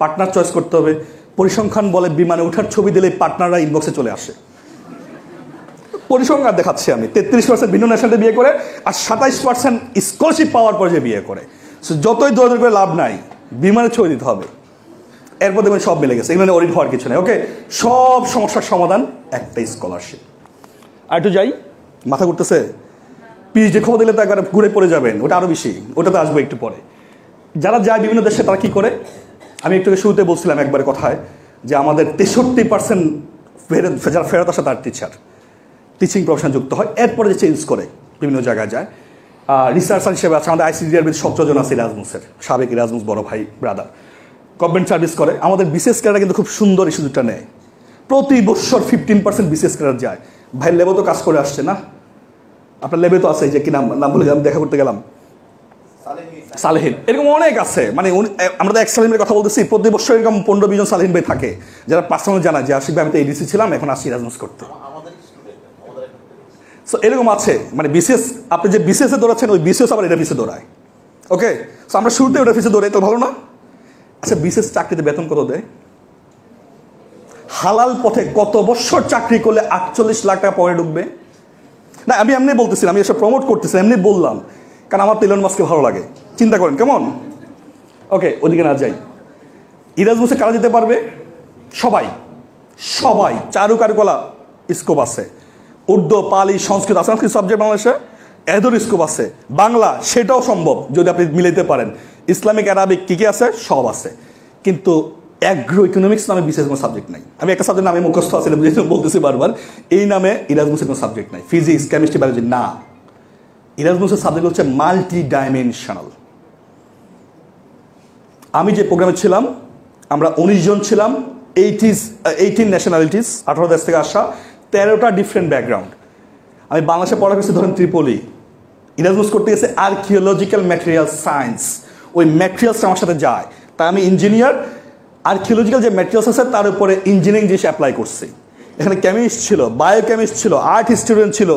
পার্টনার চয়েস করতে হবে। পরিসংখ্যান বলে বিমানে ওঠার ছবি দিলে পার্টনাররা ইনবক্সে চলে আসে। পরিসংখ্যান দেখাচ্ছি আমি, 33% ভিন্ন ন্যাশনালিটি বিয়ে করে আর 27% স্কলারশিপ পাওয়ার পর যে বিয়ে করে। সো যতই দৌড় করে লাভ নাই, বিমানে ছবি দিতে হবে, এরপর দেখবেন সব মিলে গেছে। এগুলো অডিট হওয়ার কিছু নেই। ওকে, সব সমস্যার সমাধান একটাই, স্কলারশিপ। আর একটু যাই, মাথা ঘুরতেছে, পিএইচডি খবর দিলে তো একবার ঘুরে পড়ে যাবেন, ওটা আরও বেশি, ওটাতে আসবো একটু পরে। যারা যায় বিভিন্ন দেশে তারা কী করে, আমি একটু শুরুতে বলছিলাম একবার কথায় যে আমাদের 63% যারা ফেরত আসে তার টিচিং প্রফেশন যুক্ত হয়, এরপরে যে চেঞ্জ করে বিভিন্ন জায়গায় যায়। রিসার্চার হিসেবে আছে আমাদের আইসিডিআর 17 জন আছে ইরাজমুসের, সাবেক ইরাজমুস বড় ভাই ব্রাদার, গভর্নমেন্ট সার্ভিস করে। আমাদের বিসিএস ক্যাডাররা কিন্তু খুব সুন্দর এই সুযোগটা নেয়, প্রতি বছর 15% বিসিএস ক্যাডার যায়। ভাই লেবে তো কাজ করে আসছে না, আপনার লেবে তো আছে, যে কি নাম বলে আমি দেখা করতে গেলাম, সালেহীন, এরকম অনেক আছে। মানে আমরা তো এক সালেহিনের কথা বলতেছি, প্রতি বছর এরকম 15-20 জন সালেহীন ভাই থাকে, যারা পার্সোনাল জানায় যে আশিক ভাই আমি তো এডিসি ছিলাম, এখন আসছি ইরাজমুস করতে। সো এরকম আছে, মানে বিসিএস, আপনি যে বিসিএসে দৌড়াচ্ছেন ওই বিসিএস আবার এটা পিছিয়ে দৌড়ায়। ওকে, সো আমরা শুরুতে ওটা পিছিয়ে দৌড়াই, তো ভালো না? আচ্ছা, বিসিএস চাকরিতে বেতন কত দেয়? হালাল পথে কত বছর চাকরি করলে 48 লাখ টাকা পরে ঢুকবে? না, আমি এমনি বলতেছিলাম, আমি এসব প্রমোট করতেছি, এমনি বললাম, কারণ আমার তো ইলন মাস্ককে ভালো লাগে। চিন্তা করেন কেমন। ওকে, ওদিকে না যাই। ইরাজমুসে কারা যেতে পারবে? সবাই, সবাই। চারুকারুকলা স্কোপ আছে, উর্দু, পালি, সংস্কৃত, সংস্কৃত সাবজেক্ট বাংলাদেশে এদের স্কোপ আছে, বাংলা সেটাও সম্ভব যদি আপনি মিলাইতে পারেন। ইসলামিক, অ্যারাবিক কী কী আছে সব আছে, কিন্তু অ্যাগ্রো ইকোনমিক্স নামে বিশেষ কোনো সাবজেক্ট নাই। আমি একটা সাবজেক্ট নামে মুখস্থ আছে বলতেছি বারবার, এই নামে ইরাজমুসের কোনো সাবজেক্ট নাই। ফিজিক্স, কেমিস্ট্রি, বায়োলজি না, ইরাজমুসের সাবজেক্ট হচ্ছে মাল্টি ডাইমেনশনাল। আমি যে প্রোগ্রামে ছিলাম, আমরা 19 জন ছিলাম, 18 ন্যাশনালিটিস, 18 দেশ থেকে আসা, 13টা ডিফারেন্ট ব্যাকগ্রাউন্ড। আমি বাংলাদেশে পড়া করছি ধরেন ত্রিপলি, ইরাজমুস করতে গেছে আর্কিওলজিক্যাল ম্যাটেরিয়াল সায়েন্স, ওই ম্যাটেরিয়ালসটা আমার সাথে যায়। তাই আমি ইঞ্জিনিয়ার, আর্কিওলজিক্যাল যে ম্যাটেরিয়ালস আছে তার উপরে ইঞ্জিনিয়ারিং জিনিস অ্যাপ্লাই করছি। এখানে কেমিস্ট ছিল, বায়োকেমিস্ট ছিল, আর্ট স্টুডেন্ট ছিল,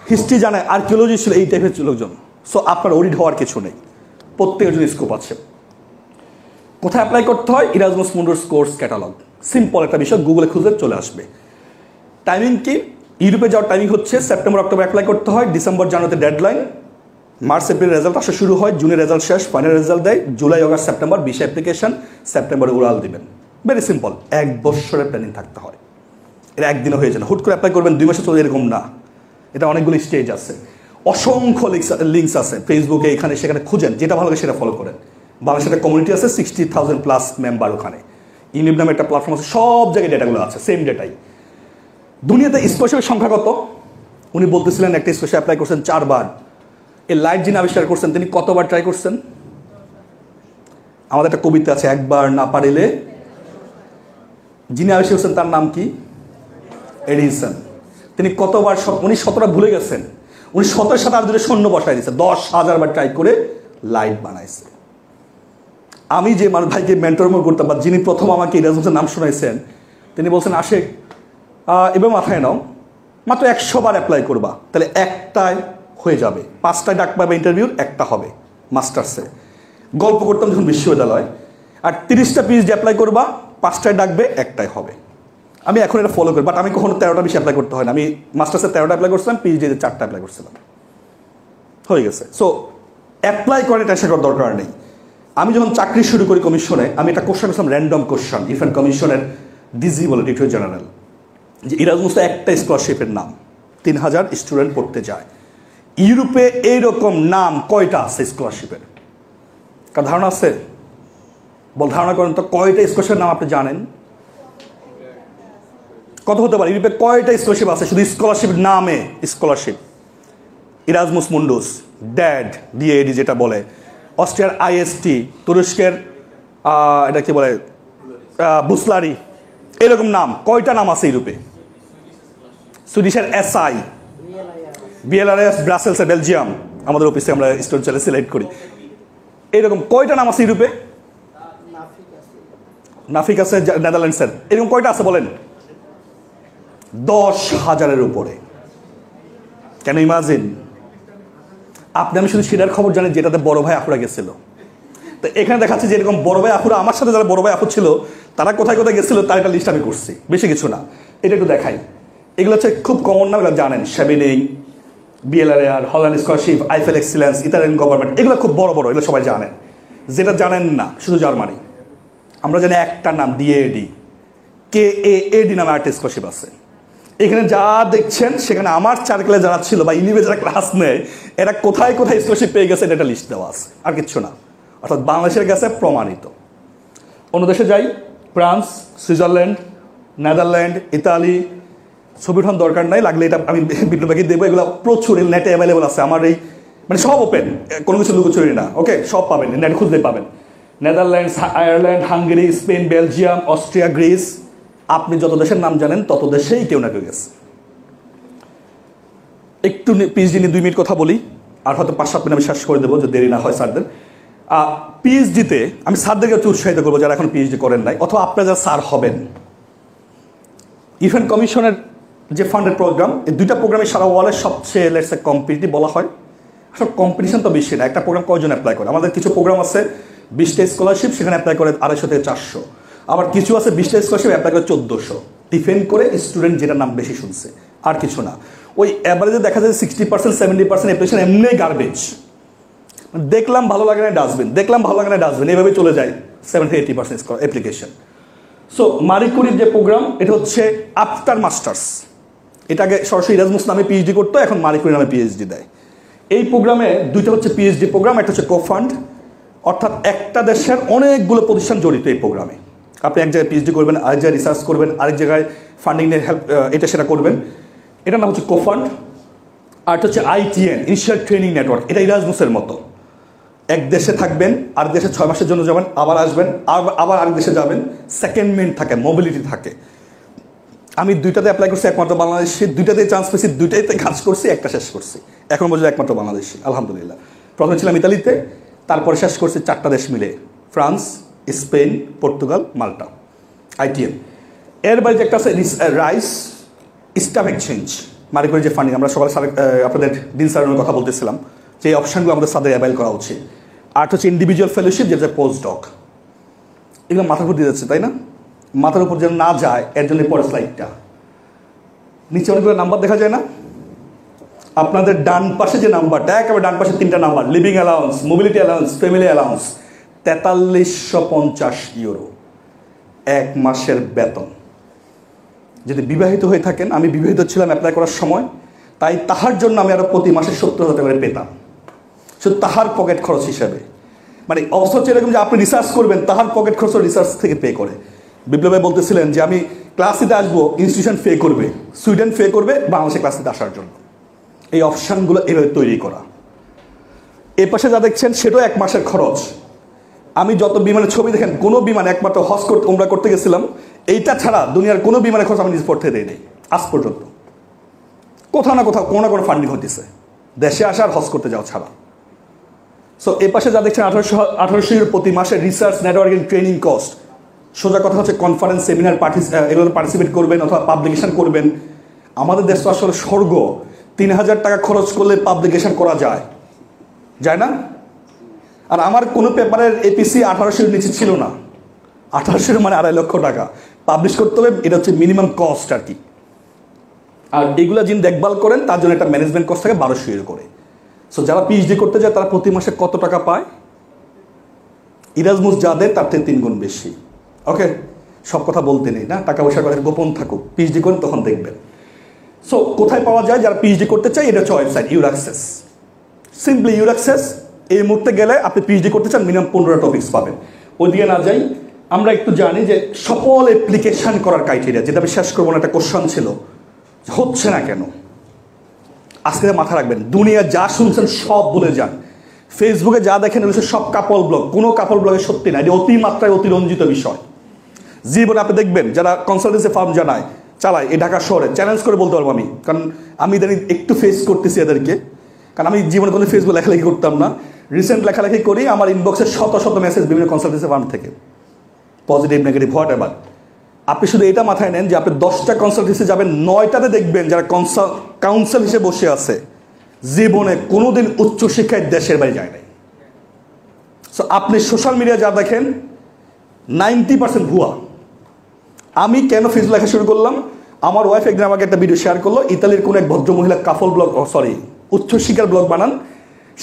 হিস্ট্রি জানে, আর্কিওলজি ছিল, এই টাইপের লোকজন। সো আপনার অডিট হওয়ার কিছু নেই, প্রত্যেকের জন্য স্কোপ আছে। কোথায় অ্যাপ্লাই করতে হয়? ইরাজমাস মুন্ডাস কোর্স ক্যাটালগ, সিম্পল একটা বিষয়, গুগলে খুঁজে চলে আসবে। টাইমিং কি? ইউরোপে যাওয়ার টাইমিং হচ্ছে সেপ্টেম্বর অক্টোবর অ্যাপ্লাই করতে হয়, ডিসেম্বর জানুয়ারিতে ডেডলাইন, মার্চ এপ্রিল রেজাল্ট আসা শুরু হয়, জুনে রেজাল্ট শেষ, ফাইনাল রেজাল্ট দেয়, জুলাই আগস্ট সেপ্টেম্বর 20 অ্যাপ্লিকেশন, সেপ্টেম্বরে উড়াল দিবেন। ভেরি সিম্পল, 1 বছরের প্ল্যানিং থাকতে হয়। এটা একদিনে হয়ে যায় না, হুট করে অ্যাপ্লাই করবেন 2 মাসে চলে, এরকম না। এটা অনেকগুলো স্টেজ আছে, অসংখ্য লিঙ্কস আছে ফেসবুকে, এখানে সেখানে খুঁজেন, যেটা ভালো লাগে সেটা ফলো করেন। বাংলাদেশের একটা কমিউনিটি আছে, 60,000+ মেম্বার, ওখানে ইউনিভ নামে একটা প্ল্যাটফর্ম আছে, সব জায়গায় ডেটাগুলো আছে, সেম ডেটাই। দুনিয়াতে স্কলারশিপের সংখ্যা কত? উনি বলতেছিলেন একটা স্কলারশিপ অ্যাপ্লাই করছেন 4 বার। এই লাইট যিনি আবিষ্কার করছেন তিনি কতবার ট্রাই করছেন? আমাদের একটা কবিতা আছে, একবার না পারিলে। যিনি আবিষ্কার করছেন তার নাম কি? এডিসন। তিনি কতবার, উনি 17টা ভুলে গেছেন, উনি 17 সাথে আর দুটো শূন্য বসায় দিয়েছে, 10,000 বার ট্রাই করে লাইট বানাইছে। আমি যে ভাইকে মেন্টর করতাম, বা যিনি প্রথম আমাকে ইরাজমুসের নাম শোনাইছেন, তিনি বলছেন, আশিক এবার মাথায় নাও, মাত্র 100 বার অ্যাপ্লাই করবা, তাহলে একটাই হয়ে যাবে। 5টায় ডাক পাবে ইন্টারভিউর, একটা হবে মাস্টার্সে। গল্প করতাম যখন বিশ্ববিদ্যালয়, আর 30টা পিএইচডি অ্যাপ্লাই করবা, 5টায় ডাকবে, একটাই হবে। আমি এখন এটা ফলো করি, বাট আমি কখনো 13টা বেশি অ্যাপ্লাই করতে হয় না। আমি মাস্টার্সে 13টা অ্যাপ্লাই করছিলাম, পিএইচডিতে 4টা অ্যাপ্লাই করছিলাম, হয়ে গেছে। সো অ্যাপ্লাই করে টেনশন করার দরকার নেই। আমি যখন চাকরি শুরু করি কমিশনে, আমি একটা কোশ্চেন করছিলাম, র্যান্ডম কোশ্চেন, ইফেন কমিশনের ডিজি বলে, ডিরেক্টর জেনারেল, যে ইরাজমুসে একটা স্কলারশিপের নাম, 3000 স্টুডেন্ট পড়তে যায়। ইউরোপে এইরকম নাম কয়টা আছে স্কলারশিপের? কার ধারণা আছে? ধারণা করেন তো, কয়টা স্কলারশিপের নাম আপনি জানেন? কত হতে পারে? ইউরোপে কয়টা স্কলারশিপ আছে শুধু স্কলারশিপ নামে? স্কলারশিপ ইরাজমুস মুন্ডাস, ড্যাড, ডিএডি যেটা বলে, অস্ট্রিয়ার আইএসটি, তুরস্কের এটা কি বলে, বুসলারি, এরকম নাম কয়টা নাম আছে ইউরোপে? সুইডিশের এসআই, বিএলআরএস, ব্রাসেলসের, বেলজিয়াম, আমাদের অফিসে আমরা স্টুডেন্ট ছেলে সিলেক্ট করি। এরকম কয়টা নাম আছে ইউরোপে? নাফিক আছে নেদারল্যান্ডসের, এরকম কয়টা আছে বলেন? 10,000-এর উপরে। কেন ইমাজিন? আপনি আমি শুধু সেটার খবর জানি যেটাতে বড় ভাই আপুরা গেছিল। তো এখানে দেখাচ্ছে যে এরকম বড় ভাই আপুরা, আমার সাথে যারা বড় ভাই আপু ছিল তারা কোথায় কোথায় গেছিল তার একটা লিস্ট আমি করছি, বেশি কিছু না। এটা একটু দেখাই। এগুলো হচ্ছে খুব কমন নাম, এগুলো জানেন, Chevening, BLRR, Holland scholarship, Eiffel excellence, Italian government, এগুলো খুব বড় বড়, এগুলো সবাই জানেন। যেটা জানেন না শুধু জার্মানি, আমরা জানি একটা নাম ডিএডি, KAAD নামে আর্ট স্কলারশিপ আছে। এখানে যা দেখছেন সেখানে আমার সার্কেলে যারা ছিল বা ইউনিভে যারা ক্লাস নেয় এরা কোথায় কোথায় স্কলারশিপ পেয়ে গেছে এটা একটা লিস্ট দেওয়া আছে, আর কিচ্ছু না। অর্থাৎ বাংলাদেশের কাছে প্রমাণিত। অন্য দেশে যাই, ফ্রান্স, সুইজারল্যান্ড, নেদারল্যান্ড, ইতালি, ছবি উঠান দরকার নাই, লাগলে এটা আমি বিপ্লবীকে দেবো, এগুলো প্রচুর নেটে অ্যাভেলেবল আছে। আমার এই মানে সব ওপেন, কোনো কিছু লুকোচুরি না, ওকে, সব পাবেন, নেট খুঁজতে পাবেন। Netherlands, Ireland, Hungary, Spain, Belgium, Austria, Greece, আপনি যত দেশের নাম জানেন তত দেশেই কেউ না কেউ গেছে। একটু পিএইচডি নিয়ে 2 মিনিট কথা বলি, আর হয়তো 5-7 মিনিট আমি শেষ করে দেবো, যদি দেরি না হয় স্যারদের। পিএইচডিতে আমি স্যারদেরকে একটু উৎসাহিত করবো যারা এখন পিএইচডি করেন নাই, অথবা আপনারা যারা স্যার হবেন। ইউএন কমিশনের যে ফান্ডেড প্রোগ্রাম, এই 2টা প্রোগ্রামে সারা ওয়ার্ল্ডের সবচেয়ে লেটস কম্পিটিটিভ বলা হয়। আসলে কম্পিটিশন তো বেশি না, একটা প্রোগ্রাম কয়জন অ্যাপ্লাই করে? আমাদের কিছু প্রোগ্রাম আছে 20টা স্কলারশিপ, সেখানে অ্যাপ্লাই করে 250 থেকে 400। আবার কিছু আছে 20টা স্কলারশিপ অ্যাপ্লাই করে 1400, ডিপেন্ড করে স্টুডেন্ট যেটা নাম বেশি শুনছে, আর কিছু না। ওই অ্যাভারেজে দেখা যায় 60%, 70% অ্যাপ্লিকেশন এমনি গার্বেজ। দেখলাম ভালো লাগে না ডাস্টবিন, দেখলাম ভালো লাগে না ডাস্টবিন, এইভাবে চলে যায় 70-80% অ্যাপ্লিকেশন। সো মারি কুরির যে প্রোগ্রাম, এটা হচ্ছে আফটার মাস্টার্স। এটা আগে সরাসরি ইরাজমুস নামে পিএইচডি করতো, এখন মারি কুরি নামে পিএইচডি দেয়। এই প্রোগ্রামে 2টা হচ্ছে পিএইচডি প্রোগ্রাম, একটা হচ্ছে কোফান্ড, অর্থাৎ একটা দেশের অনেকগুলো প্রতিষ্ঠান জড়িত এই প্রোগ্রামে। আপনি এক জায়গায় পিএইচডি করবেন, আরেক জায়গায় রিসার্চ করবেন, আরেক জায়গায় ফান্ডিং নিয়ে হেল্প এটা সেটা করবেন। এটার নাম হচ্ছে কোফান্ড। আর এটা হচ্ছে ITN, ইনিশিয়াল ট্রেনিং নেটওয়ার্ক। এটা ইরাজমুসের মতো, এক দেশে থাকবেন, আরেক দেশে 6 মাসের জন্য যাবেন, আবার আসবেন, আবার আরেক দেশে যাবেন, সেকেন্ডমেন্ট থাকে, মোবিলিটি থাকে। আমি 2টাতে অ্যাপ্লাই করছি, একমাত্র বাংলাদেশি, 2টাতে চান্স পেয়েছি, 2টাতে কাজ করছি, একটা শেষ করছি, এখন পর্যন্ত একমাত্র বাংলাদেশি, আলহামদুলিল্লাহ। প্রথমে ছিলাম ইতালিতে, তারপরে শেষ করছি 4টা দেশ মিলে, ফ্রান্স, স্পেন, পর্তুগাল, মাল্টা, ITN। এর বাইরে একটা আছে রাইস স্টাফ এক্সচেঞ্জ, মারি করে যে ফান্ডিং, আমরা সকালে আপনাদের দিন স্যারের কথা বলতেছিলাম যে এই অপশানগুলো আমাদের সাথে অ্যাভেল করা উচিত। আর হচ্ছে ইন্ডিভিজুয়াল ফেলোশিপ, যেটা পোস্ট ডক। এগুলো মাথার উপর দিয়ে যাচ্ছে, তাই না? মাথার উপর যেন না যায় এর জন্য পরের স্লাইডটা, নিচে অনেকগুলো নাম্বার দেখা যায় না? আপনাদের ডান পাশে যে নাম্বারটা, একেবারে ডান পাশে 3টা number, living allowance, mobility allowance, family allowance, 4350 euro 1 মাসের বেতন। যদি বিবাহিত হয়ে থাকেন, আমি বিবাহিত ছিলাম অ্যাপ্লাই করার সময়, তাই তাহার জন্য আমি আরও প্রতি মাসে 70,000 করে পেতাম, শুধু তাহার পকেট খরচ হিসাবে। মানে অবস্থা হচ্ছে এরকম যে আপনি রিসার্চ করবেন, তাহার পকেট খরচ রিসার্চ থেকে পে করে। বিপ্লব ভাই বলতেছিলেন যে আমি ক্লাস নিতে আসবো, ইনস্টিটিউশন পে করবে, সুইডেন পে করবে বাংলাদেশে ক্লাস নিতে আসার জন্য। এই অপশানগুলো এভাবে তৈরি করা। এ পাশে যা দেখছেন সেটাও 1 মাসের খরচ। আমি যত বিমানের ছবি দেখেন, কোনো বিমান, একমাত্র হজ করতে ওমরা করতে গেছিলাম, এইটা ছাড়া দুনিয়ার কোনো বিমানের খরচ আমি নিজ পড়তে দেই নেই আজ পর্যন্ত। কোথাও না কোথাও কোনো না কোনো ফান্ডিং হতেছে, দেশে আসা আর হজ করতে যাওয়া ছাড়া। সো এ পাশে যা দেখছেন 1800 ইউরো প্রতি মাসে রিসার্চ, নেটওয়ার্কিং, ট্রেনিং কস্ট। সোজা কথা হচ্ছে কনফারেন্স, সেমিনার, এগুলো পার্টিসিপেট করবেন অথবা পাবলিকেশন করবেন। আমাদের দেশ তো আসলে স্বর্গ, 3000 টাকা খরচ করলে পাবলিকেশন করা যায়, যায় না? আর আমার কোনো পেপারের APC 1800 নিচে ছিল না। 1800 মানে 2.5 লক্ষ টাকা পাবলিশ করতে হবে, এটা হচ্ছে মিনিমাম কস্ট আর কি। আর এগুলো যিনি দেখভাল করেন তার জন্য একটা ম্যানেজমেন্ট কস্ট থাকে 1200 ইউরো করে। সো যারা পিএইচডি করতে যায় তারা প্রতি মাসে কত টাকা পায়? ইরাজমুস যাদের তার থেকে 3 গুণ বেশি। ওকে, সব কথা বলতে নেই না, টাকা পয়সার কথা গোপন থাকুক, পিএইচডি করেন তখন দেখবেন। সো কোথায় পাওয়া যায় যারা পিএইচডি করতে চায়? এটা হচ্ছে ওয়েবসাইট ইউরাক্সেস। সিম্পলি ইউরাক্সেস, এই মুহূর্তে গেলে আপনি পিএইচডি করতে চান, মিনিমাম 15টা টপিক্স পাবেন। ওইদিকে না যাই, আমরা একটু জানি যে সকল অ্যাপ্লিকেশন করার ক্রাইটেরিয়া, যেটা আমি শেষ করবো না, একটা কোশ্চেন ছিল, হচ্ছে না কেন? আজকে মাথা রাখবেন, দুনিয়া যা শুনছেন সব বলে যান। ফেসবুকে যা দেখেন এগুলো সব কাপল ব্লগ, কোনো কাপল ব্লগে সত্যি না, এটি অতিমাত্রায় অতিরঞ্জিত বিষয়। জীবনে আপনি দেখবেন যারা কনসালটেন্সি ফার্ম চালায় এই ঢাকা শহরে, চ্যালেঞ্জ করে বলতে পারবো আমি, কারণ আমি ইদানিং একটু ফেস করতেছি এদেরকে, কারণ আমি জীবনে কোনো ফেসবুক লেখালেখি করতাম না, রিসেন্ট লেখালেখি করি, আমার ইনবক্সে শত শত মেসেজ বিভিন্ন কনসালটেন্সি ফার্ম থেকে, পজিটিভ নেগেটিভ হোয়াট এভার। আপনি শুধু এটা মাথায় নেন যে আপনি 10টা কনসালটেন্সি যাবেন, 9টাতে দেখবেন যারা কাউন্সিল হিসেবে বসে আছে জীবনে কোনোদিন উচ্চশিক্ষায় দেশের বাইরে যায় নাই। সো আপনি সোশ্যাল মিডিয়া যা দেখেন 90% ভুয়া। আমি কেন ফেসবুক লেখা শুরু করলাম? আমার ওয়াইফ একদিন আমাকে একটা ভিডিও শেয়ার করলো, ইতালির কোন এক ভদ্রমহিলা কাফল ব্লগ, উচ্চশিক্ষার ব্লগ বানান,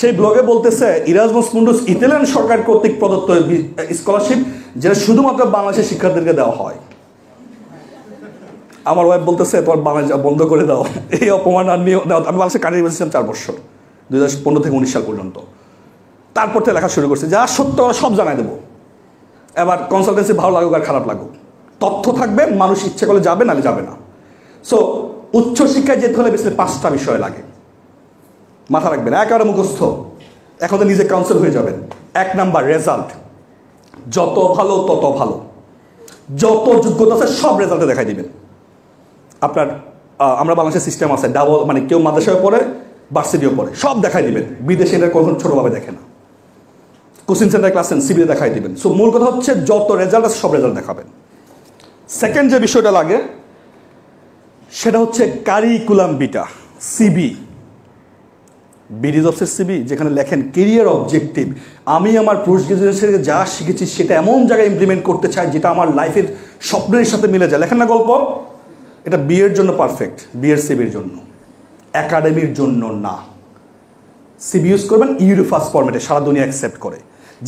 সেই ব্লগে বলতেছে ইরাজমাস মুন্ডাস ইতালিয়ান সরকার কর্তৃক প্রদত্ত স্কলারশিপ, যেটা শুধুমাত্র বাংলাদেশের শিক্ষার্থীদেরকে দেওয়া হয়। আমার ওয়াইফ বলতেছে তোমার বাংলাদেশ বন্ধ করে দাও, এই অপমান আর নিয়ে দাও। আমি বাংলাদেশে কারিগরি বসেছিলাম 4 বছর, 2015 থেকে 19 সাল পর্যন্ত। তারপর থেকে লেখা শুরু করছে, যা সত্য সব জানাই দেবো। এবার কনসালটেন্সি ভালো লাগুক আর খারাপ লাগুক, তথ্য থাকবে, মানুষ ইচ্ছে করলে যাবে, নাহলে যাবে না। সো উচ্চশিক্ষায় যেতে হলে বেশি 5টা বিষয় লাগে, মাথা রাখবেন, একেবারে মুখস্থ। এখন তো নিজে কাউন্সিল হয়ে যাবেন। 1 নাম্বার রেজাল্ট, যত ভালো তত ভালো, যত যোগ্যতা আছে সব রেজাল্টে দেখাই দিবেন আপনার। আমরা বাংলাদেশের সিস্টেম আছে ডাবল, মানে কেউ মাদ্রাসায় পড়ে ভার্সিটিও পড়ে, সব দেখাই দিবেন। বিদেশে এটা কখনো ছোটোভাবে দেখে না, কোচিং সেন্টার ক্লাস সিবিতে দেখাই দিবেন। সো মূল কথা হচ্ছে যত রেজাল্ট আছে সব রেজাল্ট দেখাবেন। সেকেন্ড যে বিষয়টা লাগে সেটা হচ্ছে কারিকুলাম বিটা, সিবি, বিডি জবসের সিবি, যেখানে লেখেন কেরিয়ার অবজেক্টিভ। আমি আমার পোস্ট গ্রাজুয়েশনে যা শিখেছি সেটা এমন জায়গায় ইমপ্লিমেন্ট করতে চাই যেটা আমার লাইফের স্বপ্নের সাথে মিলে যায়। লেখেন না গল্প, এটা বিয়ের জন্য পারফেক্ট, বিয়ের সিবির জন্য, একাডেমির জন্য না। সিবি ইউজ করবেন ইউরোফাস ফরম্যাটে, সারা দুনিয়া অ্যাকসেপ্ট করে,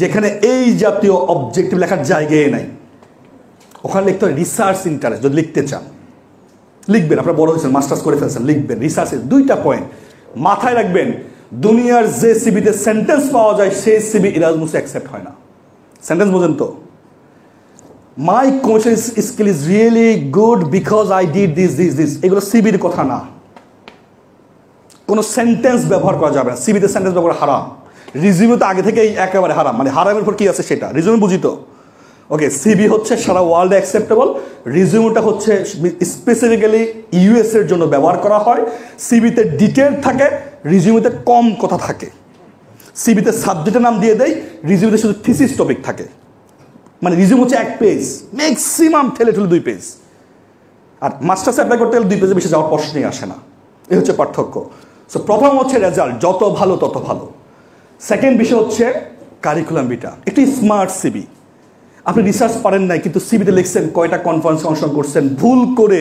যেখানে এই জাতীয় অবজেক্টিভ লেখার জায়গায় নাই। ওখানে লিখতে হয় রিসার্চ ইন্টারেস্ট। যদি লিখতে চান লিখবেন, আপনারা বড় হয়েছেন, মাস্টার্স করে ফেলছেন, লিখবেন রিসার্চের 2টা পয়েন্ট মাথায় রাখবেন। দুনিয়ার যে সিবিতে সেন্টেন্স পাওয়া যায় সেই সিবি ইরাজমাসে অ্যাকসেপ্ট হয় না। সেন্টেন্স বোঝেন তো? My communication skill is really good because I did this, এগুলো সিবির কথা না। কোনো সেন্টেন্স ব্যবহার করা যাবে না সিবিতে, সেন্টেন্স ব্যবহার হারাম। রিজিউমে তো আগে থেকেই একেবারে হারাম, মানে হারামের পর কি আছে সেটা রিজিউমে বুঝি তো। ওকে, সিবি হচ্ছে সারা ওয়ার্ল্ডে অ্যাকসেপ্টেবল, রিজিউমটা হচ্ছে স্পেসিফিক্যালি ইউএস এর জন্য ব্যবহার করা হয়। সিবিতে ডিটেল থাকে, রিজিউমেতে কম কথা থাকে। সিবিতে সাবজেক্টের নাম দিয়ে দেয়, রিজিউমেতে শুধু থিসিস টপিক থাকে। মানে রিজিউম হচ্ছে 1 পেজ, ম্যাক্সিমাম ঠেলে 2 পেজ। আর মাস্টার্সে অ্যাপ্লাই করতে গেলে 2 পেজের বেশি যাওয়ার প্রশ্নই আসে না। এই হচ্ছে পার্থক্য। সো প্রথম হচ্ছে রেজাল্ট, যত ভালো তত ভালো। সেকেন্ড বিষয় হচ্ছে কারিকুলাম বিটা, একটি স্মার্ট সিবি। আপনি রিসার্চ পারেন নাই, কিন্তু সিবিতে লিখছেন কয়টা কনফারেন্স অংশগ্রহণ করছেন, ভুল করে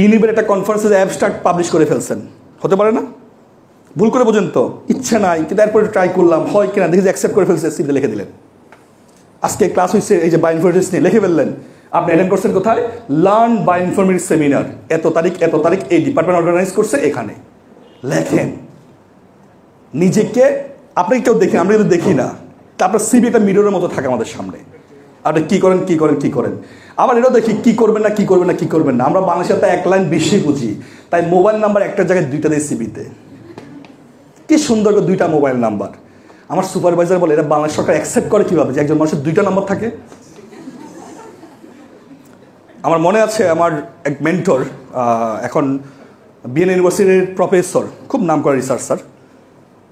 ইউনিভার্সিটির একটা কনফারেন্সে অ্যাবস্ট্রাক্ট পাবলিশ করে ফেলছেন, হতে পারে না? ভুল করে বোঝেন তো, ইচ্ছে নাই কিন্তু এরপরে ট্রাই করলাম, হয় কিনা দেখি যে অ্যাকসেপ্ট করে ফেলছে, সিবিতে লিখে দিলেন। আজকে ক্লাস হয়েছে এই যে বায়োইনফরমেটিক্স নিয়ে, লিখে ফেললেন। আপনি অ্যাটেন্ড করছেন কোথায়? লার্ন বায়োইনফরমেটিক্স সেমিনার, এত তারিখ এই ডিপার্টমেন্ট অর্গানাইজ করছে, এখানে লেখেন। নিজেকে আপনি কেউ দেখেন, আমরা কিন্তু দেখি না। তারপর সিবি একটা মিররের মতো থাকে আমাদের সামনে, আপনি কি করেন। আবার এটাও দেখি কি করবেন না। আমরা বাংলাদেশে একটা 1 লাইন বেশি বুঝি, তাই মোবাইল নাম্বার একটা জায়গায় 2টা দেয় সিবিতে। কি সুন্দর করে 2টা মোবাইল নাম্বার। আমার সুপারভাইজার বলে এটা বাংলাদেশ সরকার অ্যাকসেপ্ট করে কিভাবে যে একজন মানুষের 2টা নাম্বার থাকে। আমার মনে আছে আমার এক মেন্টর, এখন বিএন ইউনিভার্সিটির প্রফেসর, খুব নাম করা রিসার্চার,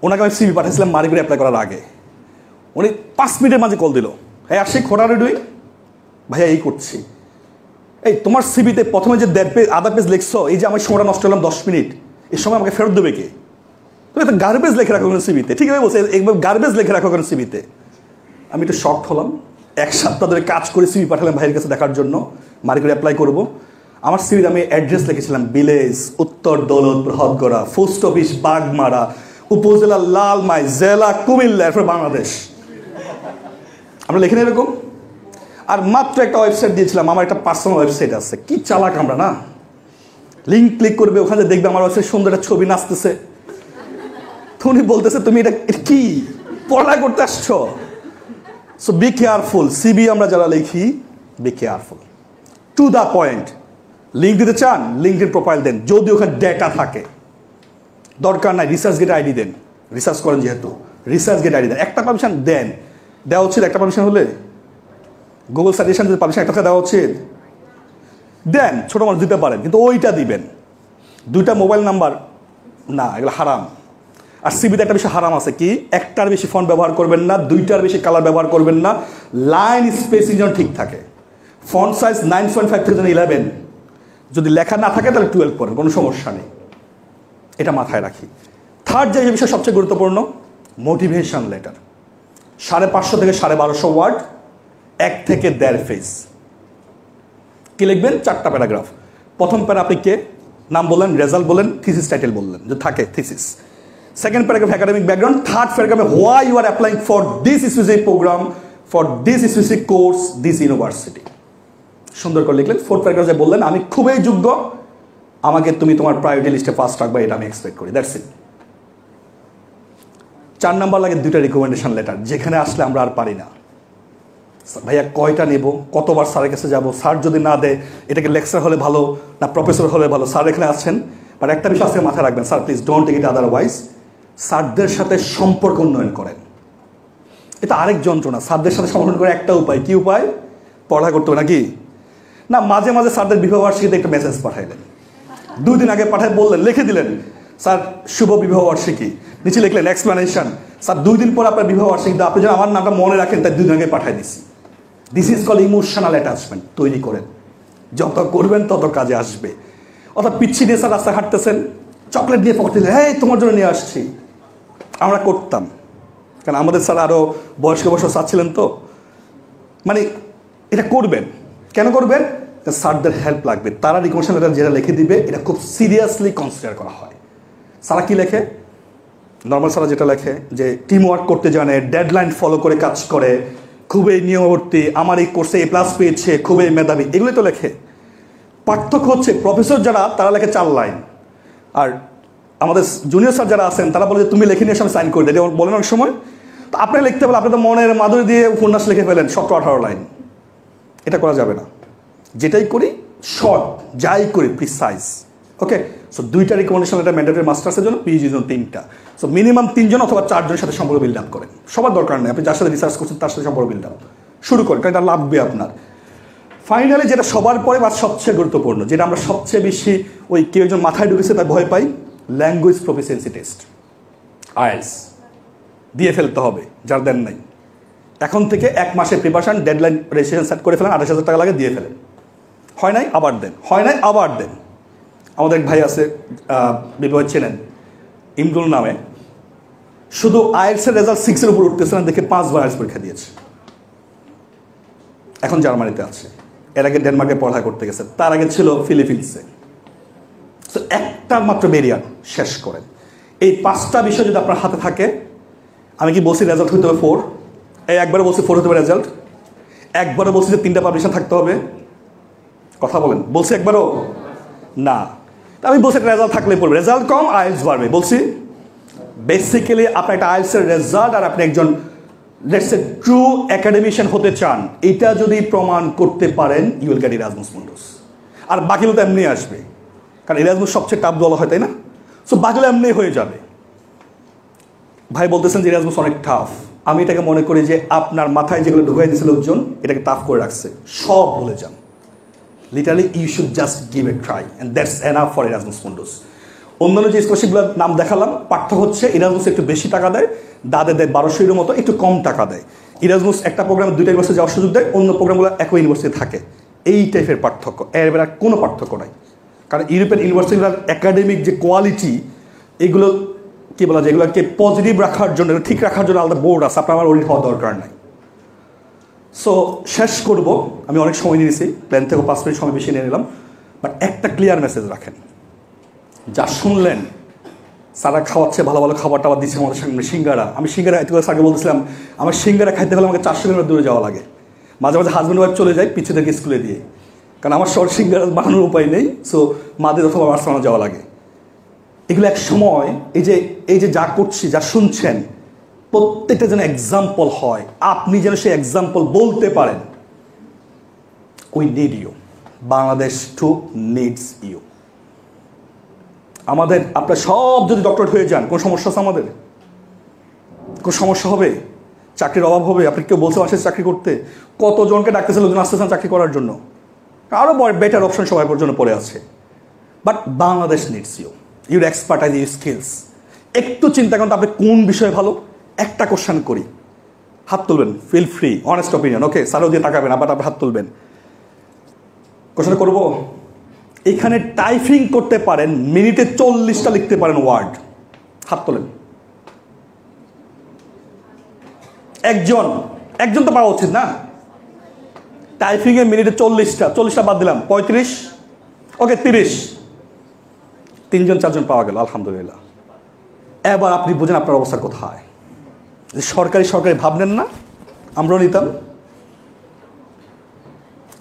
ওনাকে আমি সিবি পাঠিয়েছিলাম মারিগুড়ি অ্যাপ্লাই করার আগে। উনি 5 মিনিটের মাঝে কল দিল, হ্যাঁ আসি খোটা রেডুই ভাইয়া, এই করছি। এই তোমার সিবিতে প্রথমে যে 1.5 পেজ আধা পেজ লিখছো, এই যে আমার সময়টা নষ্ট করলাম 10 মিনিট, এই সময় আমাকে ফেরত দেবে কে? তুমি একটা গার্বেজ লিখে রাখো কেন সিবিতে? ঠিক আছে বলছে, একবার গার্বেজ লিখে রাখো কেন সিবিতে? আমি একটু শকড হলাম। 1 সপ্তাহ ধরে কাজ করে সিবি পাঠালাম ভাইয়ের কাছে দেখার জন্য, মারিগুড়ি অ্যাপ্লাই করবো। আমার সিবিতে আমি অ্যাড্রেস লিখেছিলাম ভিলেজ উত্তর দৌলতপুর হদগড়া, পোস্ট অফিস বাগমারা, উপজেলা লালমাই, জেলা কুমিল্লা, এরপর বাংলাদেশ। আমরা লিখে এরকম। আর মাত্র একটা ওয়েবসাইট দিয়েছিলাম, আমার একটা পার্সোনাল ওয়েবসাইট আছে, কি চালাক আমরা না। লিঙ্ক ক্লিক করবে, ওখানে দেখবে আমার ওয়েবসাইট সুন্দর একটা ছবি নাচতেছে। উনি বলতেছে তুমি এটা কি পড়া করতে আসছো? So be careful. সিবি আমরা যারা লিখি, be careful, to the point. Link দিতে চান, লিঙ্কডিন প্রোফাইল দেন, যদি ওখানে ডেটা থাকে। দরকার নাই রিসার্চ গেট আইডি দেন, রিসার্চ করেন যেহেতু, রিসার্চ গেট আইডি দেন। একটা পারমিশন দেন, দেওয়া উচিত। একটা পারমিশন হলে গুগল সাজেশন যদি পারমিশন একটা দেওয়া উচিত, দেন। ছোটো মানুষ দিতে পারেন, কিন্তু ওইটা দিবেন। 2টা মোবাইল নাম্বার না, এগুলো হারাম। আর সিবিতে একটা বেশি হারাম আছে কি, একটার বেশি ফন্ট ব্যবহার করবেন না, 2টার বেশি কালার ব্যবহার করবেন না, লাইন স্পেসিং যেন ঠিক থাকে। ফন্ট সাইজ 9.5 থেকে 11, যদি লেখা না থাকে তাহলে 12 করেন, কোনো সমস্যা নেই। এটা মাথায় রাখি। থার্ড যে বিষয় সবচেয়ে গুরুত্বপূর্ণ, মোটিভেশন লেটার। 550 থেকে 1250 ওয়ার্ড, 1 থেকে 1.5 পেজ। কি লিখবেন? 4টা প্যারাগ্রাফ। প্রথম প্যারা আপনি কে, নাম বললেন, রেজাল্ট বললেন, থিসিস টাইটেল বললেন যে থাকে thesis. Second paragraph academic background, third প্যারাগ্রাফে why you are applying for this specific programme, for this specific course, this university. সুন্দর করে লিখলেন। ফোর্থ প্যারাগ্রাফে বললেন আমি খুবই যোগ্য, আমাকে তুমি তোমার প্রায়োরিটি লিস্টে ফার্স্ট রাখবা, এটা আমি এক্সপেক্ট করি, দ্যাটস ইট। 4 নাম্বার লাগে 2টা রিকমেন্ডেশন লেটার, যেখানে আসলে আমরা আর পারি না, ভাইয়া কয়টা নেব, কতবার স্যারের কাছে যাব, স্যার যদি না দেয় এটাকে লেকচার হলে ভালো না প্রফেসর হলে ভালো, স্যার এখানে আসছেন। বাট একটা বিষয় আজকে মাথায় রাখবেন, sir please don't take it otherwise, স্যারদের সাথে সম্পর্ক উন্নয়ন করেন। এটা আরেক যন্ত্রণা, স্যারদের সাথে সম্পর্ক করে একটা উপায়, কি উপায়, পড়া করতে হবে নাকি না, মাঝে মাঝে স্যারদের বিবাহবার্ষিকীতে একটা মেসেজ পাঠাইলেন, 2 দিন আগে পাঠায় বললেন, লিখে দিলেন স্যার শুভ বিবাহবার্ষিকী, নিচে লিখলেন এক্সপ্লানেশন, স্যার 2 দিন পর আপনার বিবাহবার্ষিকী, আপনি যেন আমার নামটা মনে রাখেন তাই 2 দিন আগে পাঠাই দিচ্ছি। This is call emotional attachment. তৈরি করেন, যত করবেন তত কাজে আসবে। অর্থাৎ পিচ্ছি দিয়ে স্যার রাস্তা হাঁটতেছেন, চকলেট দিয়ে পকেট দিলেন, হ্যাঁ তোমার জন্য নিয়ে আসছি, আমরা করতাম, কারণ আমাদের স্যার আরও বয়স্ক স্যার ছিলেন তো। মানে এটা করবেন, কেন করবেন, স্যারদের হেল্প লাগবে, তারা রিকমেন্ডেশন লেটার যেটা লিখে দিবে এটা খুব সিরিয়াসলি কনসিডার করা হয়। স্যারা কি লেখে, নর্মাল স্যারা যেটা লেখে যে টিম ওয়ার্ক করতে জানে, ডেডলাইন ফলো করে কাজ করে, খুবই নিয়মবর্তী, আমার এই কোর্সে A+ পেয়েছে, খুবই মেধাবী, এগুলোই তো লেখে। পার্থক্য হচ্ছে প্রফেসর যারা তারা লেখে 4 লাইন, আর আমাদের জুনিয়র স্যার যারা আছেন তারা বলে যে তুমি লেখে নিয়ে এসে আমি সাইন করে দিই, বলেন অনেক সময়। তো আপনি লিখতে বলে আপনি তো মনের মাধুরী দিয়ে উপন্যাস লিখে ফেলেন 17-18 লাইন, এটা করা যাবে না। যেটাই করি শর্ট, যাই করি প্রিসাইজ। ওকে, সো 2টা রিকমেন্ডেশন লেটার ম্যান্ডেটরি মাস্টার্সের জন্য, পিএইচডির জন্য 3টা। সো মিনিমাম 3 জন অথবা 4 জনের সাথে সম্পর্ক বিল্ড আপ করেন, সবার দরকার নেই, আপনি যার সাথে রিসার্চ করছেন তার সাথে সম্পর্ক বিল্ড আপ শুরু করেন, কারণ এটা লাগবে আপনার। ফাইনালি যেটা সবার পরে বা সবচেয়ে গুরুত্বপূর্ণ, যেটা আমরা সবচেয়ে বেশি ওই কেউ একজন মাথায় ঢুকেছে তাই ভয় পাই, ল্যাঙ্গুয়েজ প্রফিসিয়েন্সি টেস্ট, আইএলটিএস দিয়ে ফেলতে হবে যার দেন নাই। এখন থেকে 1 মাসের প্রিপারেশন, ডেডলাইন রেজিস্ট্রেশন সেট করে ফেলেন, 28,000 টাকা লাগে, দিয়ে ফেলেন। হয় নাই আবার দেন, হয় নাই আবার দেন। আমাদের এক ভাই আছে, বিবাহ চেনেন, ইমরুল নামে, শুধু আইএলটিএসের রেজাল্ট 6-এর উপর উঠতেছে না দেখে 5 বার আইএলটিএস পরীক্ষা দিয়েছে, এখন জার্মানিতে আছে, এর আগে ডেনমার্কে পড়া করতে গেছে, তার আগে ছিল ফিলিপিন্সে। তো একটা মাত্র ব্যারিয়ার শেষ করেন। এই 5টা বিষয় যদি আপনার হাতে থাকে, আমি কি বলছি রেজাল্ট হতে হবে 4, এই একবারে বলছি 4 হতে হবে রেজাল্ট, একবারে বলছি যে 3টা পাবলিশন থাকতে হবে, কথা বলেন, বলছি একবারও না, আমি বলছি রেজাল্ট থাকলে পড়বে, রেজাল্ট কম আইএলটিএস বাড়বে, বলছি বেসিক্যালি আপনার একটা আইএলটিএসের রেজাল্ট আর আপনি একজন লেটস সে ট্রু একাডেমিশিয়ান হতে চান, এটা যদি প্রমাণ করতে পারেন ইউ উইল গেট ইরাজমাস মুন্ডাস। আর বাকিগুলো তো এমনি আসবে, কারণ ইরাজমাস সবচেয়ে টাফ বলা হয়, তাই না? সো বাকিগুলো এমনি হয়ে যাবে। ভাই বলতেছেন যে ইরাজমাস অনেক টাফ, আমি এটাকে মনে করি যে আপনার মাথায় যেগুলো ঢুকাই দিয়েছে লোকজন এটাকে টাফ করে রাখছে, সব ভুলে যান। Literally you should just give a try and that's enough for Erasmus Mundus. অন্যান্য যে স্কলারশিপগুলোর নাম দেখালাম, পার্থক্য হচ্ছে ইরাজমাস একটু বেশি টাকা দেয়, দাদে দেয় 1200 মতো, একটু কম টাকা দেয়। ইরাজমাস একটা প্রোগ্রামে 2টা ইউনিভার্সিটি যাওয়ার সুযোগ দেয়, অন্য প্রোগ্রামগুলো একই ইউনিভার্সিটি থাকে, এই টাইপের পার্থক্য, এর বেলা কোনো পার্থক্য নাই। কারণ ইউরোপিয়ান ইউনিভার্সিটির একাডেমিক যে কোয়ালিটি, এগুলো কী বলা যায়, এগুলোকে পজিটিভ রাখার জন্য, ঠিক রাখার জন্য আলাদা বোর্ড আছে, আপনার আমার ওরিট হওয়ার দরকার নাই। সো শেষ করব, আমি অনেক সময় নিয়েছি, প্ল্যান থেকে 5 মিনিট সময় বেশি নিয়ে নিলাম, বাট একটা ক্লিয়ার মেসেজ রাখেন, যা শুনলেন সারা খাওয়াচ্ছে, ভালো ভালো খাবার টাবার দিচ্ছে আমাদের সামনে, সিঙ্গারা, আমি সিঙ্গারা এত আগে বলছিলাম, আমার সিঙ্গারা খাইতে হলে আমাকে 400 কিলোমিটার দূরে যাওয়া লাগে, মাঝে মাঝে হাজব্যান্ড ওয়াইফ চলে যায় পিচ্ছিদেরকে স্কুলে দিয়ে, কারণ আমার শর্ট সিঙ্গারা বানানোর উপায় নেই, সো মাদের অথবা বার্সেলোনা যাওয়া লাগে। এগুলো এক সময় এই যে যা করছি, যা শুনছেন, প্রত্যেকটা যেন এক্সাম্পল হয়, আপনি যেন সেই এক্সাম্পল বলতে পারেন, we need you, Bangladesh too needs you. আমাদের আপনার সব যদি ডক্টরেট হয়ে যান, কোনো সমস্যা আছে আমাদের? কোনো সমস্যা হবে? চাকরির অভাব হবে? আপনি কেউ বলছে আসে চাকরি করতে, কতজনকে ডাকতেছে লোকজন আসতেছেন চাকরি করার জন্য, আরও বেটার অপশন সবাই জন্য পড়ে আছে। But Bangladesh needs you, your expertise, your skills. একটু চিন্তা করেন তো আপনি কোন বিষয়ে ভালো। একটা কোশ্চেন করি, হাত তুলবেন, ফিল ফ্রি, অনেস্ট অপিনিয়ন, ওকে, স্যারও দিয়ে তাকাবেন, আবার আপনি হাত তুলবেন। কোশ্চেন করবো, এখানে টাইপিং করতে পারেন, মিনিটে 40টা লিখতে পারেন ওয়ার্ড, হাত তোলেন। একজন তো পাওয়া উচিত না? টাইপিংয়ে মিনিটে 40টা বাদ দিলাম, 35, ওকে 30, 3জন 4জন পাওয়া গেল, আলহামদুলিল্লাহ। এবার আপনি বুঝেন আপনার অবস্থা কোথায়। সরকারি ভাবলেন না, আমরাও নিতাম।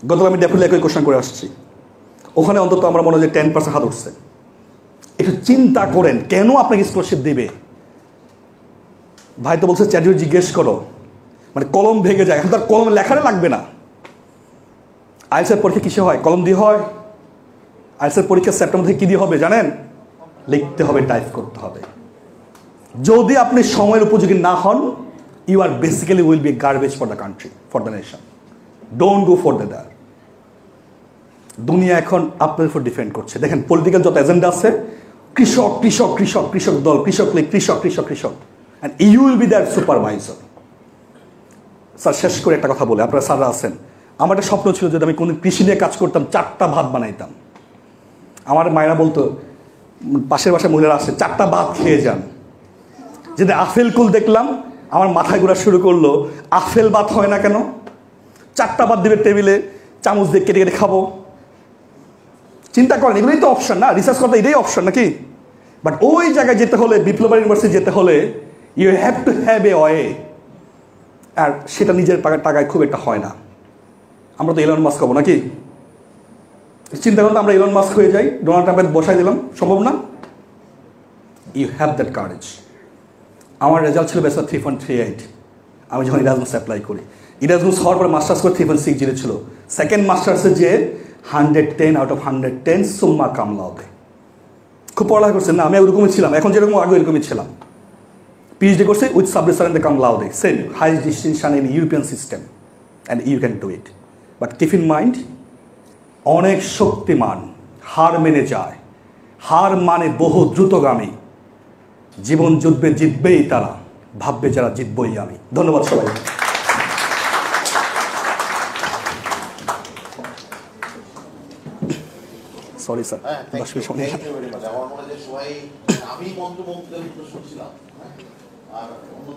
গতকাল আমি ডেফিনেটলি একই কোশ্চেন করে আসছি, ওখানে অন্তত আমরা মনে হয় যে 10% হাত উঠছে। একটু চিন্তা করেন কেন আপনাকে স্কলারশিপ দিবে। ভাই তো বলছে চ্যাটজিপিটি জিজ্ঞেস করো, মানে কলম ভেঙে যায়, এখন তার কলম লেখারে লাগবে না। আইএলটিএস পরীক্ষা কিসে হয়? কলম দিয়ে হয়। আইএলটিএস পরীক্ষা সেপ্টেম্বর থেকে কি দিয়ে হবে জানেন? লিখতে হবে, টাইপ করতে হবে। যদি আপনি সময়ের উপযোগী না হন, you are basically will be garbage for the country, for the nation. Don't go for the there. দুনিয়া এখন আপনার উপর ডিপেন্ড করছে। দেখেন পলিটিক্যাল যত এজেন্ডা আছে, কৃষক কৃষক কৃষক কৃষক দল, কৃষক লীগ, কৃষক কৃষক কৃষক, and you will be there supervisor. Sir শেষ করে একটা কথা বলে, আপনারা স্যাররা আছেন, আমার একটা স্বপ্ন ছিল যদি আমি কোনো কৃষি নিয়ে কাজ করতাম, 4টা ভাত বানাইতাম। আমার মায়েরা বলতো, পাশের বাসায় মহিলারা আসে, 4টা ভাত খেয়ে যান। যদি আফেল কুল দেখলাম, আমার মাথায় ঘোরা শুরু করলো, আফেল ভাত হয় না কেন? 4টা ভাত দিবে টেবিলে, চামচ দিয়ে কেটে কেটে খাবো। চিন্তা করেন, এগুলোই তো অপশন না, রিসার্চ করতে এটাই অপশন নাকি? বাট ওই জায়গায় যেতে হলে, বিপ্লব ইউনিভার্সিটি যেতে হলে, you have to have a way. আর সেটা নিজের টাকায় খুব একটা হয় না। আমরা তো ইলন মাস্ক হবো নাকি? চিন্তা করলে আমরা ইলন মাস্ক হয়ে যাই, ডোনাল্ড ট্রাম্পের বসাই দিলাম, সম্ভব না। You have that courage. আমার রেজাল্ট ছিল বেসা 3.38। আমি যখন ইরাজমাস অ্যাপ্লাই করি, ইরাজমাস হওয়ার পরে মাস্টার্স করে 3.60 ছিল। সেকেন্ড মাস্টার্সে যে 110 আউট অফ 110 সুম্মা কাম লাউডে। খুব পড়ালেখা করছেন না? আমি ওরকমই ছিলাম, এখন যেরকম আগে এরকমই ছিলাম। পিএইচডি করছে with subdivision in the cum laude, same highest distinction in European system, and you can do it. But keep in mind, অনেক শক্তিমান হার মেনে যায়, হার মানে বহু দ্রুতগামী। জীবন যুদ্ধে জিতবেই তারা, ভাববে যারা জিতবই আমি। ধন্যবাদ সবাই। সরি স্যার, 10 মিনিট সময়। আমার মনে হয় সবাই, আমি মন্ত্র শুনছিলাম আর অন্য